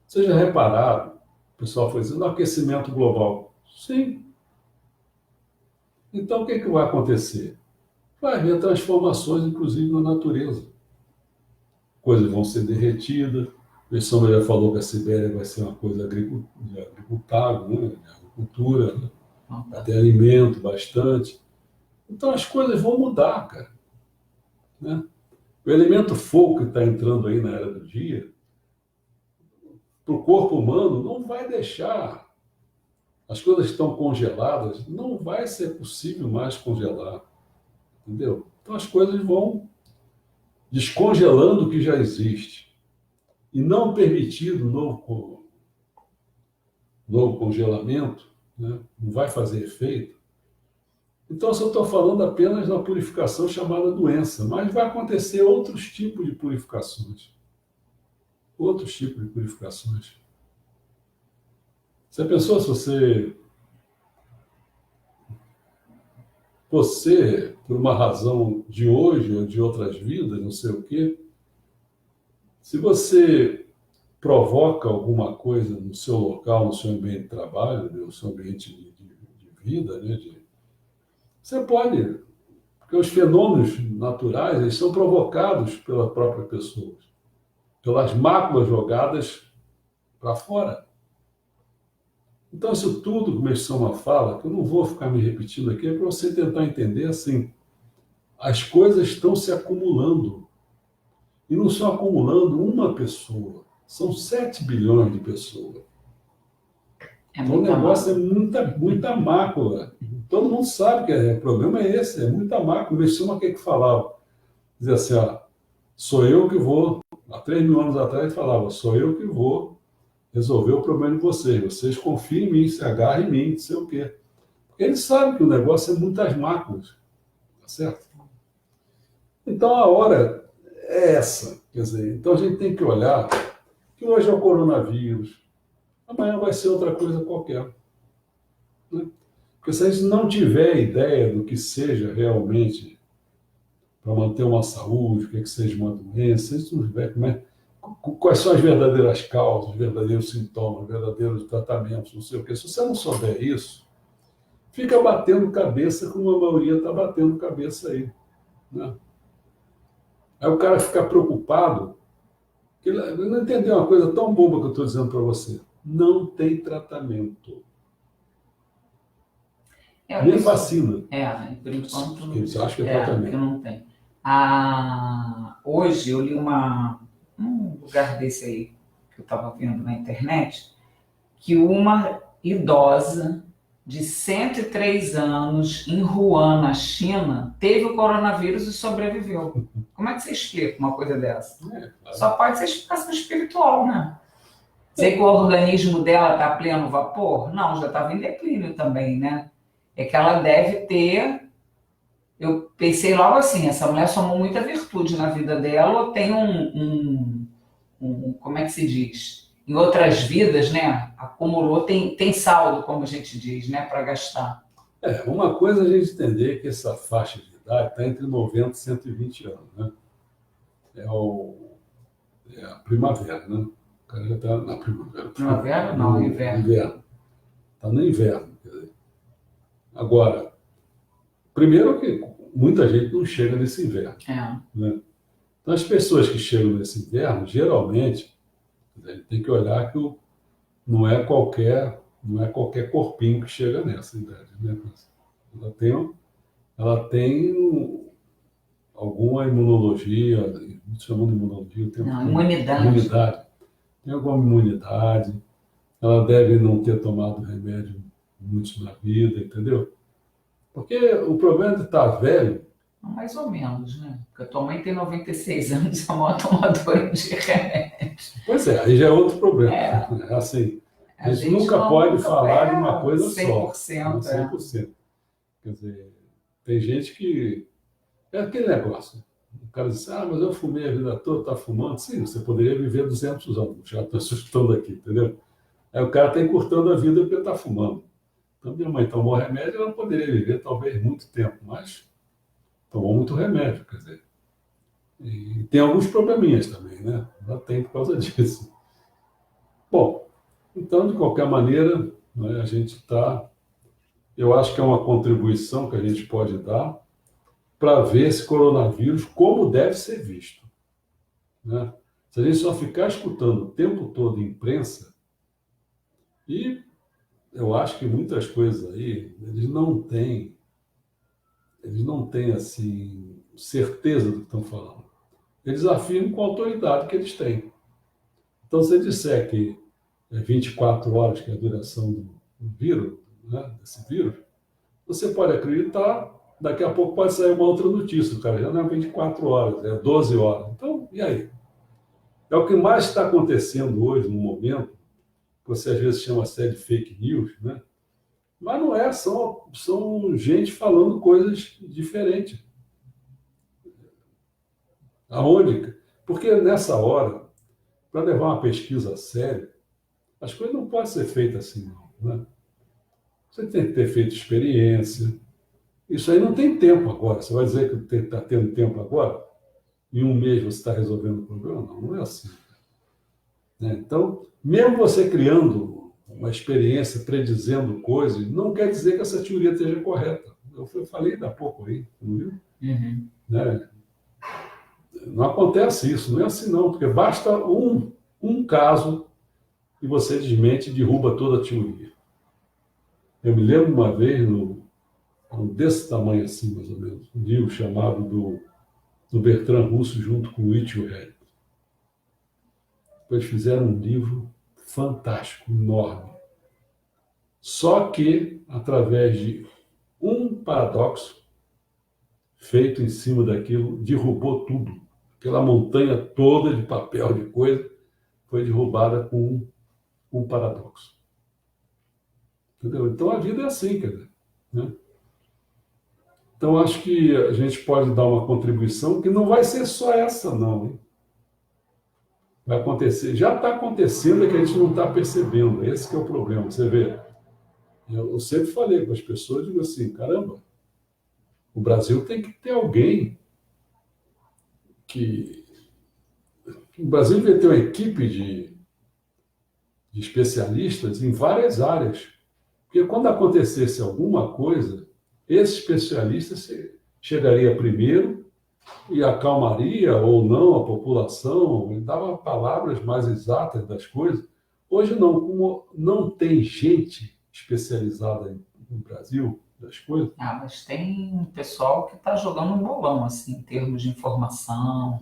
Vocês já repararam? O pessoal foi dizendo, aquecimento global. Sim. Então, o que vai acontecer? Vai haver transformações, inclusive, na natureza. Coisas vão ser derretidas. O Sombra já falou que a Sibéria vai ser uma coisa agricultável, né? De agricultura, né? Vai ter alimento bastante. Então, as coisas vão mudar, cara. Né? O elemento fogo que está entrando aí na era do dia, para o corpo humano, não vai deixar. As coisas estão congeladas, não vai ser possível mais congelar. Entendeu? Então as coisas vão descongelando o que já existe. E não permitido novo congelamento, né? Não vai fazer efeito. Então, eu estou falando apenas da purificação chamada doença, mas vai acontecer outros tipos de purificações. Outros tipos de purificações. Você pensou se você, por uma razão de hoje ou de outras vidas, não sei o quê, se você provoca alguma coisa no seu local, no seu ambiente de trabalho, no seu ambiente de vida, né, você pode, porque os fenômenos naturais eles são provocados pela própria pessoa, pelas máculas jogadas para fora. Então, isso tudo, como eles são uma fala, que eu não vou ficar me repetindo aqui, é para você tentar entender assim, as coisas estão se acumulando. E não estão acumulando uma pessoa, são 7 bilhões de pessoas. Então, o negócio é muita mácula. Todo mundo sabe que o problema é esse, é muita mácula. O Messias que falava, dizia assim, ó, sou eu que vou, há 3 mil anos atrás ele falava, sou eu que vou resolver o problema de vocês confiem em mim, se agarrem em mim, não sei o quê. Porque eles sabem que o negócio é muitas máculas, tá certo? Então a hora é essa, quer dizer, então a gente tem que olhar que hoje é o coronavírus, amanhã vai ser outra coisa qualquer. Né? Porque se a gente não tiver ideia do que seja realmente para manter uma saúde, o que seja uma doença, se a gente não tiver quais são as verdadeiras causas, os verdadeiros sintomas, os verdadeiros tratamentos, não sei o quê. Se você não souber isso, fica batendo cabeça como a maioria está batendo cabeça aí. Né? Aí o cara fica preocupado, que ele não entendeu uma coisa tão boba que eu estou dizendo para você. Não tem tratamento. Nem vacina. Por enquanto Eles acham que é tratamento. que não tem. Hoje eu li um lugar desse aí que eu estava vendo na internet, que uma idosa de 103 anos em Wuhan, na China, teve o coronavírus e sobreviveu. Como é que você explica uma coisa dessa? Claro. Só pode ser explicação espiritual, né? Dizer que o organismo dela está a pleno vapor? Não, já estava em declínio também, né? É que ela deve ter. Eu pensei logo assim: essa mulher somou muita virtude na vida dela, ou tem como é que se diz? Em outras vidas, né? Acumulou, tem saldo, como a gente diz, né? Para gastar. Uma coisa é a gente entender que essa faixa de idade está entre 90 e 120 anos, né? É, o, é a primavera, né? O cara já está na primavera. Primavera? Não, inverno. Inverno. Está no inverno. Quer dizer. Agora, primeiro que muita gente não chega nesse inverno. Né? Então, as pessoas que chegam nesse inverno, geralmente, a gente tem que olhar que não é qualquer corpinho que chega nessa idade. Né? Ela tem alguma imunologia, chamando de imunologia, Não, imunidade. Imunidade. Tem alguma imunidade, ela deve não ter tomado remédio muitos na vida, entendeu? Porque o problema de estar velho. Mais ou menos, né? Porque a tua mãe tem 96 anos, é a maior tomadora de remédio. Pois é, aí já é outro problema. É. Assim, a gente nunca pode falar de uma coisa 100%, só. 100%. Quer dizer, tem gente que. É aquele negócio. O cara diz, mas eu fumei a vida toda, está fumando. Sim, você poderia viver 200 anos, já estou assustando aqui, entendeu? Aí o cara está encurtando a vida porque está fumando. Então, minha mãe tomou remédio, ela poderia viver talvez muito tempo, mas tomou muito remédio, quer dizer. E tem alguns probleminhas também, né? Ela tem por causa disso. Bom, então, de qualquer maneira, né, a gente está. Eu acho que é uma contribuição que a gente pode dar para ver esse coronavírus como deve ser visto. Né? Se a gente só ficar escutando o tempo todo imprensa, e eu acho que muitas coisas aí, eles não têm assim, certeza do que estão falando. Eles afirmam com a autoridade que eles têm. Então, se eu disser que é 24 horas que é a duração do vírus, né, desse vírus, você pode acreditar, daqui a pouco pode sair uma outra notícia, cara, já não é 24 horas, é 12 horas. Então, e aí? É o que mais está acontecendo hoje, no momento, que você às vezes chama até de fake news, né? Mas não é, são gente falando coisas diferentes. Aonde? Porque nessa hora, para levar uma pesquisa a sério, as coisas não podem ser feitas assim, não. Né? Você tem que ter feito experiência. Isso aí não tem tempo agora. Você vai dizer que está tendo tempo agora? Em um mês você está resolvendo o problema? Não, não é assim. Né? Então, mesmo você criando uma experiência, predizendo coisas, não quer dizer que essa teoria esteja correta. Eu falei ainda há pouco aí, não viu? Uhum. Né? Não acontece isso, não é assim não, porque basta um caso e você desmente e derruba toda a teoria. Eu me lembro uma vez, desse tamanho assim, mais ou menos, um livro chamado do Bertrand Russell junto com o Itio Red. Eles fizeram um livro fantástico, enorme. Só que, através de um paradoxo feito em cima daquilo, derrubou tudo. Aquela montanha toda de papel, de coisa, foi derrubada com um paradoxo. Entendeu? Então a vida é assim, quer dizer. Né? Então acho que a gente pode dar uma contribuição que não vai ser só essa, não. Hein? Vai acontecer, já está acontecendo, é que a gente não está percebendo. Esse que é o problema. Você vê, eu sempre falei para as pessoas, digo assim, caramba, o Brasil tem que ter alguém que... O Brasil devia ter uma equipe de especialistas em várias áreas. Porque quando acontecesse alguma coisa, esse especialista chegaria primeiro e acalmaria ou não a população, e dava palavras mais exatas das coisas. Hoje não, como não tem gente especializada no Brasil, das coisas. Ah, mas tem um pessoal que está jogando um bolão, assim, em termos de informação.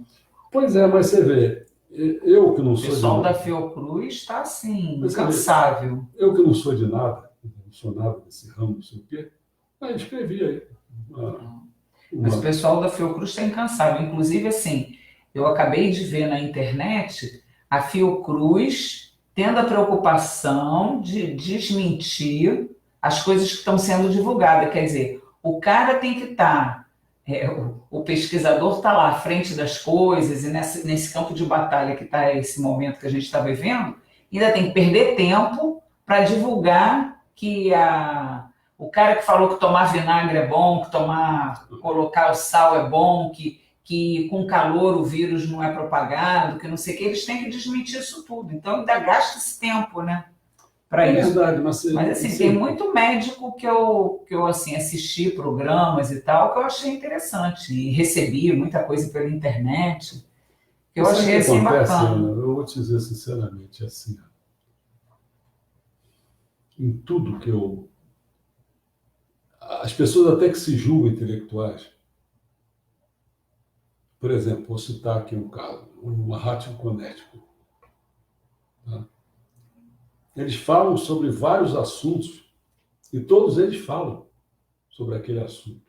Pois é, mas você vê, eu que não O sou de pessoal da nada, Fiocruz está, assim, mas você vê, incansável. eu que não sou de nada, não sou nada desse ramo, não sei o quê, aí escrevi aí uma, Mas o uma- pessoal da Fiocruz está incansável. Inclusive, assim, eu acabei de ver na internet a Fiocruz tendo a preocupação de desmentir as coisas que estão sendo divulgadas. Quer dizer, o cara tem que estar, o pesquisador está lá à frente das coisas, e nesse campo de batalha que está esse momento que a gente está vivendo, ainda tem que perder tempo para divulgar que o cara que falou que tomar vinagre é bom, que colocar o sal é bom, que com calor o vírus não é propagado, que não sei o que, eles têm que desmentir isso tudo. Então ainda gasta esse tempo, né, para É isso. verdade, mas Mas assim, tem muito médico que eu assim, assisti programas e tal, que eu achei interessante. E recebi muita coisa pela internet, que eu sabe o achei que assim acontece, Ana? bacana. Eu vou te dizer sinceramente, assim, ó, em tudo que eu. As pessoas até que se julgam intelectuais, por exemplo, vou citar aqui um caso, o Mahatma Connecticut. Tá? Eles falam sobre vários assuntos e todos eles falam sobre aquele assunto.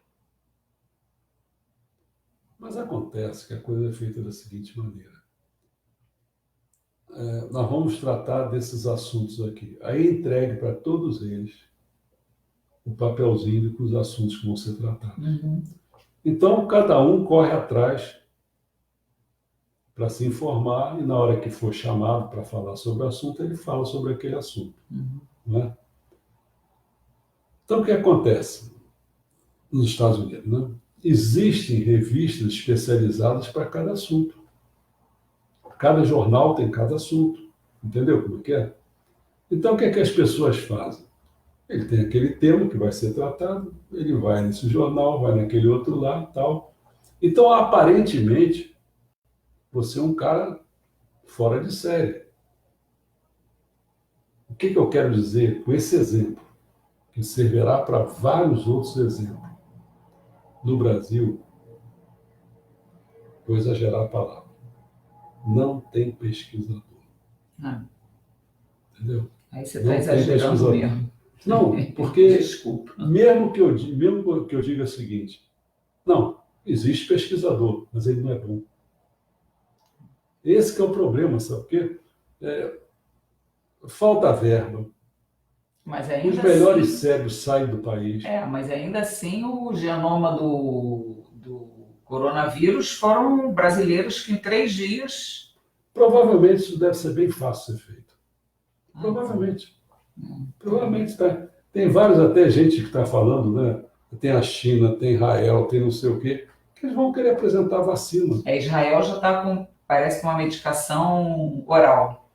Mas acontece que a coisa é feita da seguinte maneira. Nós vamos tratar desses assuntos aqui. Aí entregue para todos eles o papelzinho com os assuntos que vão ser tratados. Uhum, Então, cada um corre atrás para se informar e na hora que for chamado para falar sobre o assunto, ele fala sobre aquele assunto. uhum. Não é? Então, o que acontece nos Estados Unidos? Né? Existem revistas especializadas para cada assunto. Cada jornal tem cada assunto. Entendeu como é que é? Então, o que é que as pessoas fazem? Ele tem aquele tema que vai ser tratado, ele vai nesse jornal, vai naquele outro lá e tal. Então, aparentemente, você é um cara fora de série. O que eu quero dizer com esse exemplo? Que servirá para vários outros exemplos. No Brasil, vou exagerar a palavra, não tem pesquisador. Ah, Entendeu? aí você está Não tem exagerando pesquisador. mesmo. Não, porque Desculpa. mesmo que eu diga o seguinte, não, existe pesquisador, mas ele não é bom. Esse que é o problema, sabe por quê? É, falta verba, Mas os ainda melhores assim, cérebros saem do país. mas ainda assim o genoma do coronavírus foram brasileiros que em 3 dias. Provavelmente isso deve ser bem fácil de ser feito. Ah, tá. Provavelmente. Provavelmente tá. Tem vários até gente que está falando, né? Tem a China, tem Israel, tem não sei o quê, que eles vão querer apresentar vacina. Israel já está com, parece que uma medicação oral,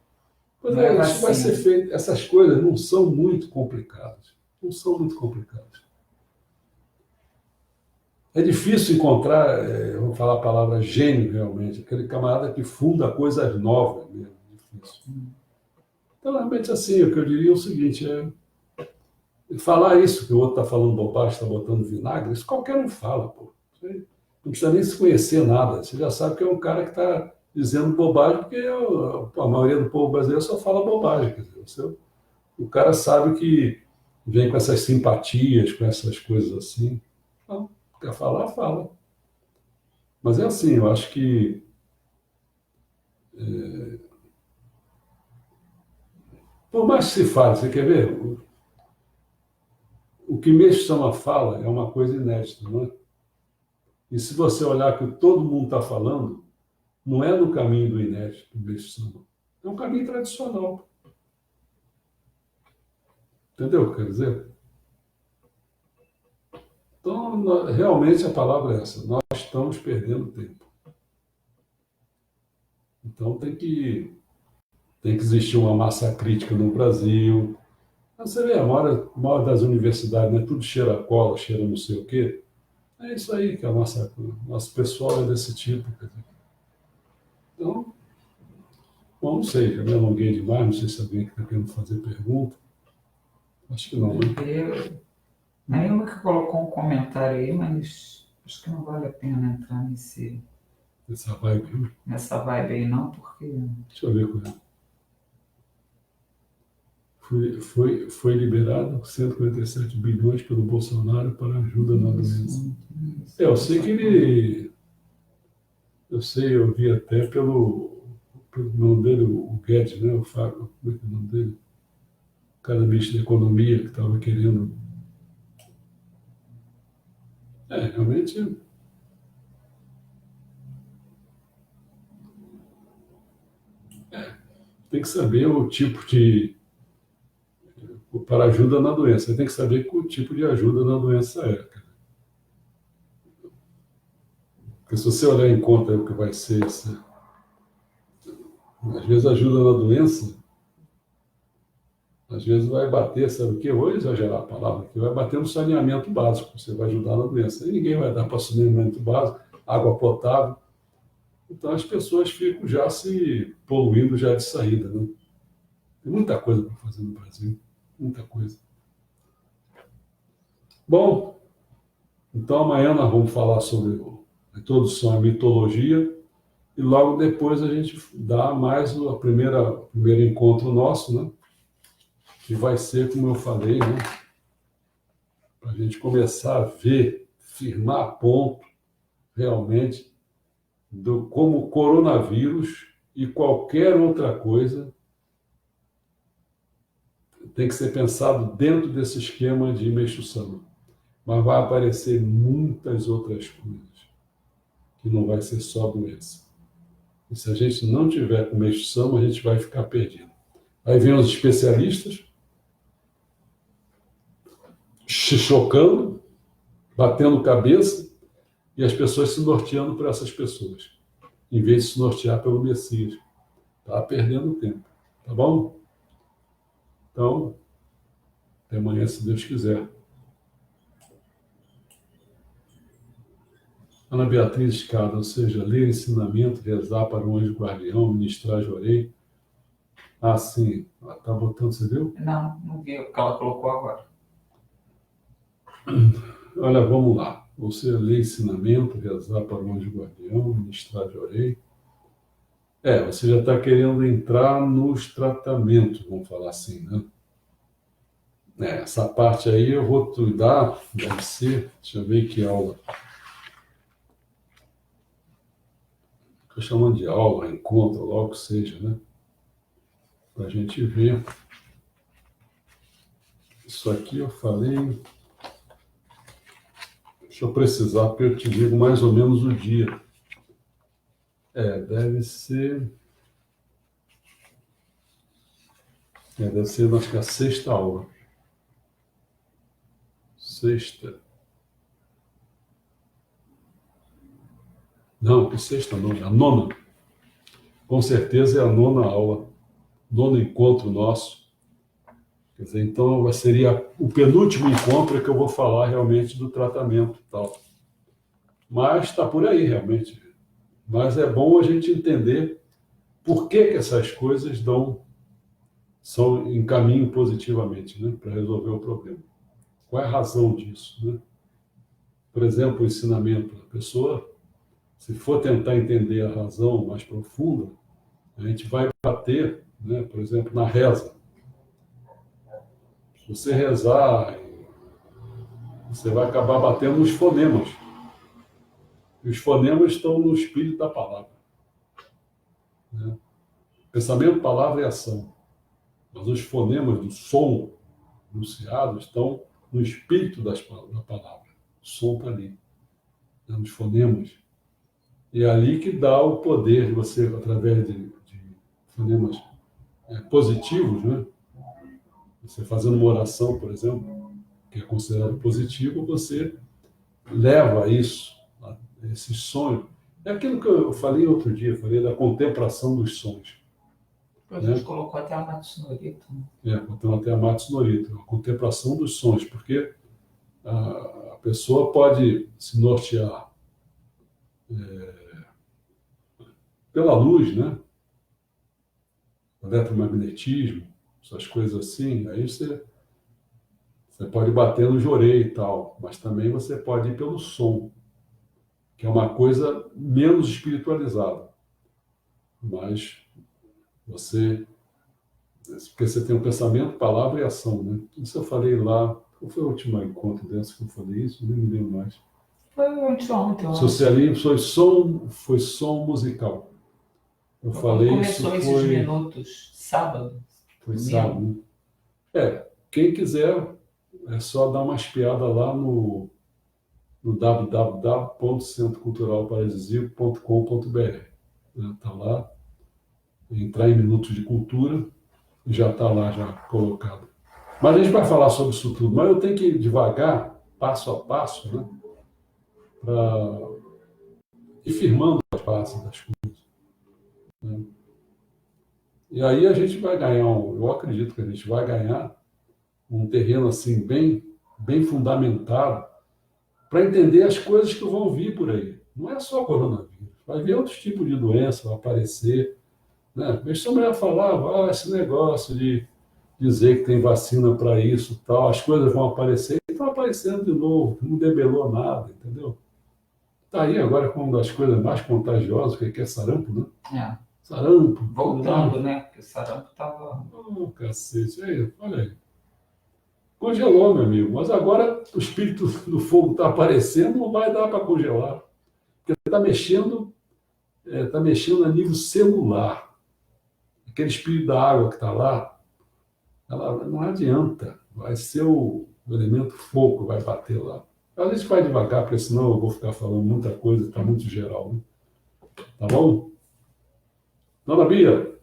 Pois não é é, isso vai ser vacina. feito. Essas coisas não são muito complicadas. Não são muito complicadas. É difícil encontrar, vamos falar a palavra gênio realmente, aquele camarada que funda coisas novas mesmo. Difícil. Então, realmente, assim, o que eu diria é o seguinte: falar isso que o outro está falando bobagem, está botando vinagre, isso qualquer um fala, pô. Você não precisa nem se conhecer nada. Você já sabe que é um cara que está dizendo bobagem, porque a maioria do povo brasileiro só fala bobagem. Quer dizer, o cara sabe que vem com essas simpatias, com essas coisas assim. Não, quer falar, fala. Mas é assim, eu acho que por mais que se fale, você quer ver? O que Meixo Sama fala é uma coisa inédita, não é? E se você olhar que todo mundo está falando, não é no caminho do inédito, do Meixo Sama. É um caminho tradicional. Entendeu o que eu quero dizer? Então, realmente a palavra é essa. Nós estamos perdendo tempo. Então tem que existir uma massa crítica no Brasil. Você vê, a maior das universidades, né? Tudo cheira a cola, cheira não sei o quê. É isso aí que a nosso pessoal é desse tipo. Quer dizer. Então, bom, não sei, já me alonguei demais, não sei se alguém está querendo fazer pergunta. Acho que não, né? Aí uma que colocou um comentário aí, mas acho que não vale a pena entrar Essa vibe. nessa vibe aí não, porque Deixa eu ver com ela. Foi liberado 147 bilhões pelo Bolsonaro para ajuda na doença. Eu sei que ele. Eu sei, eu vi até pelo nome dele, o Guedes, né? O Fábio, como é que é o nome dele? O cara ministro da Economia que estava querendo. Realmente tem que saber o tipo de. Para ajuda na doença. Você tem que saber que o tipo de ajuda na doença é. Porque se você olhar em conta o que vai ser isso, às vezes ajuda na doença, às vezes vai bater, sabe o quê? Vou exagerar a palavra, que vai bater no saneamento básico, você vai ajudar na doença. E ninguém vai dar para saneamento básico, água potável. Então as pessoas ficam já se poluindo já de saída, né? Tem muita coisa para fazer no Brasil, muita coisa. Bom, então amanhã nós vamos falar sobre a introdução à mitologia e logo depois a gente dá mais o primeiro encontro nosso, né? Que vai ser, como eu falei, né? Para a gente começar a ver, firmar a ponto realmente do como o coronavírus e qualquer outra coisa tem que ser pensado dentro desse esquema de Meixo Sama. Mas vai aparecer muitas outras coisas, que não vai ser só doença. E se a gente não tiver com Meixo Sama, a gente vai ficar perdido. Aí vem os especialistas, se chocando, batendo cabeça, e as pessoas se norteando por essas pessoas, em vez de se nortear pelo Messias. Está perdendo tempo. Tá bom? Então, até amanhã, se Deus quiser. Ana Beatriz Escada, ou seja, ler ensinamento, rezar para um anjo guardião, ministrar jorei. Ah, sim. Está botando, você viu? não vi o que ela colocou agora. Olha, vamos lá. Você lê ensinamento, rezar para um anjo guardião, ministrar jorei. Você já está querendo entrar nos tratamentos, vamos falar assim, né? Essa parte aí eu vou te dar, deve ser, deixa eu ver que aula. Estou chamando de aula, encontro, logo que seja, né? Para a gente ver. Isso aqui eu falei. Deixa eu precisar, porque eu te digo mais ou menos o dia. Deve ser. Deve ser, acho que a sexta aula. Sexta. Não, que sexta não, é a nona. Com certeza é a nona aula, nono encontro nosso. Quer dizer, então seria o penúltimo encontro que eu vou falar realmente do tratamento e tal. Mas está por aí realmente. Mas é bom a gente entender por que essas coisas são encaminham positivamente, né, para resolver o problema. Qual é a razão disso, né? Por exemplo, o ensinamento. A pessoa, se for tentar entender a razão mais profunda, a gente vai bater, né, por exemplo, na reza. Se você rezar, você vai acabar batendo nos fonemas. E os fonemas estão no espírito da palavra, né? Pensamento, palavra e ação. Mas os fonemas do som enunciado estão no espírito da palavra. O som está ali, né, nos fonemas. E é ali que dá o poder de você, através de fonemas positivos, né? Você fazendo uma oração, por exemplo, que é considerado positivo, você leva isso, esse sonho. É aquilo que eu falei outro dia, falei da contemplação dos sons. A gente colocou até a Matos Norito. Então até a Matos Norito, a contemplação dos sons, porque a pessoa pode se nortear pela luz, né? Eletromagnetismo, essas coisas assim, aí você Você pode bater no jorei e tal, mas também você pode ir pelo som, que é uma coisa menos espiritualizada. Mas você, porque você tem um pensamento, palavra e ação, né? Isso eu falei lá, qual foi o último encontro dessa que eu falei isso? Nem me lembro mais. Foi ontem, eu acho. Socialismo foi som musical. Eu Quando falei começou isso esses minutos, sábado, foi domingo. sábado, né? Quem quiser, é só dar uma espiada lá no www.centroculturalparadisíaco.com.br. Está lá, entrar em Minutos de Cultura, já está lá já colocado. Mas a gente vai falar sobre isso tudo, mas eu tenho que ir devagar, passo a passo, né, para ir firmando as bases das coisas. Né? E aí a gente vai ganhar, eu acredito que a gente vai ganhar um terreno assim bem fundamentado para entender as coisas que vão vir por aí. Não é só coronavírus, vai vir outros tipos de doença, vai aparecer. Né? Mas a mulher falava, esse negócio de dizer que tem vacina para isso, tal, as coisas vão aparecer e estão aparecendo de novo, não debelou nada, entendeu? Está aí agora com uma das coisas mais contagiosas, que é sarampo, né? É. Sarampo. Voltando, né? Porque o sarampo estava... Oh, cacete, aí, olha aí. Congelou, meu amigo, mas agora o espírito do fogo está aparecendo, não vai dar para congelar. Porque está mexendo a nível celular. Aquele espírito da água que está lá, ela não adianta, vai ser o elemento fogo que vai bater lá. A gente vai devagar, porque senão eu vou ficar falando muita coisa, está muito geral, né? Tá bom? Dona Bia,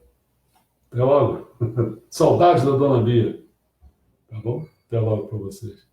até logo. Saudades da Dona Bia. Tá bom? Até logo para vocês.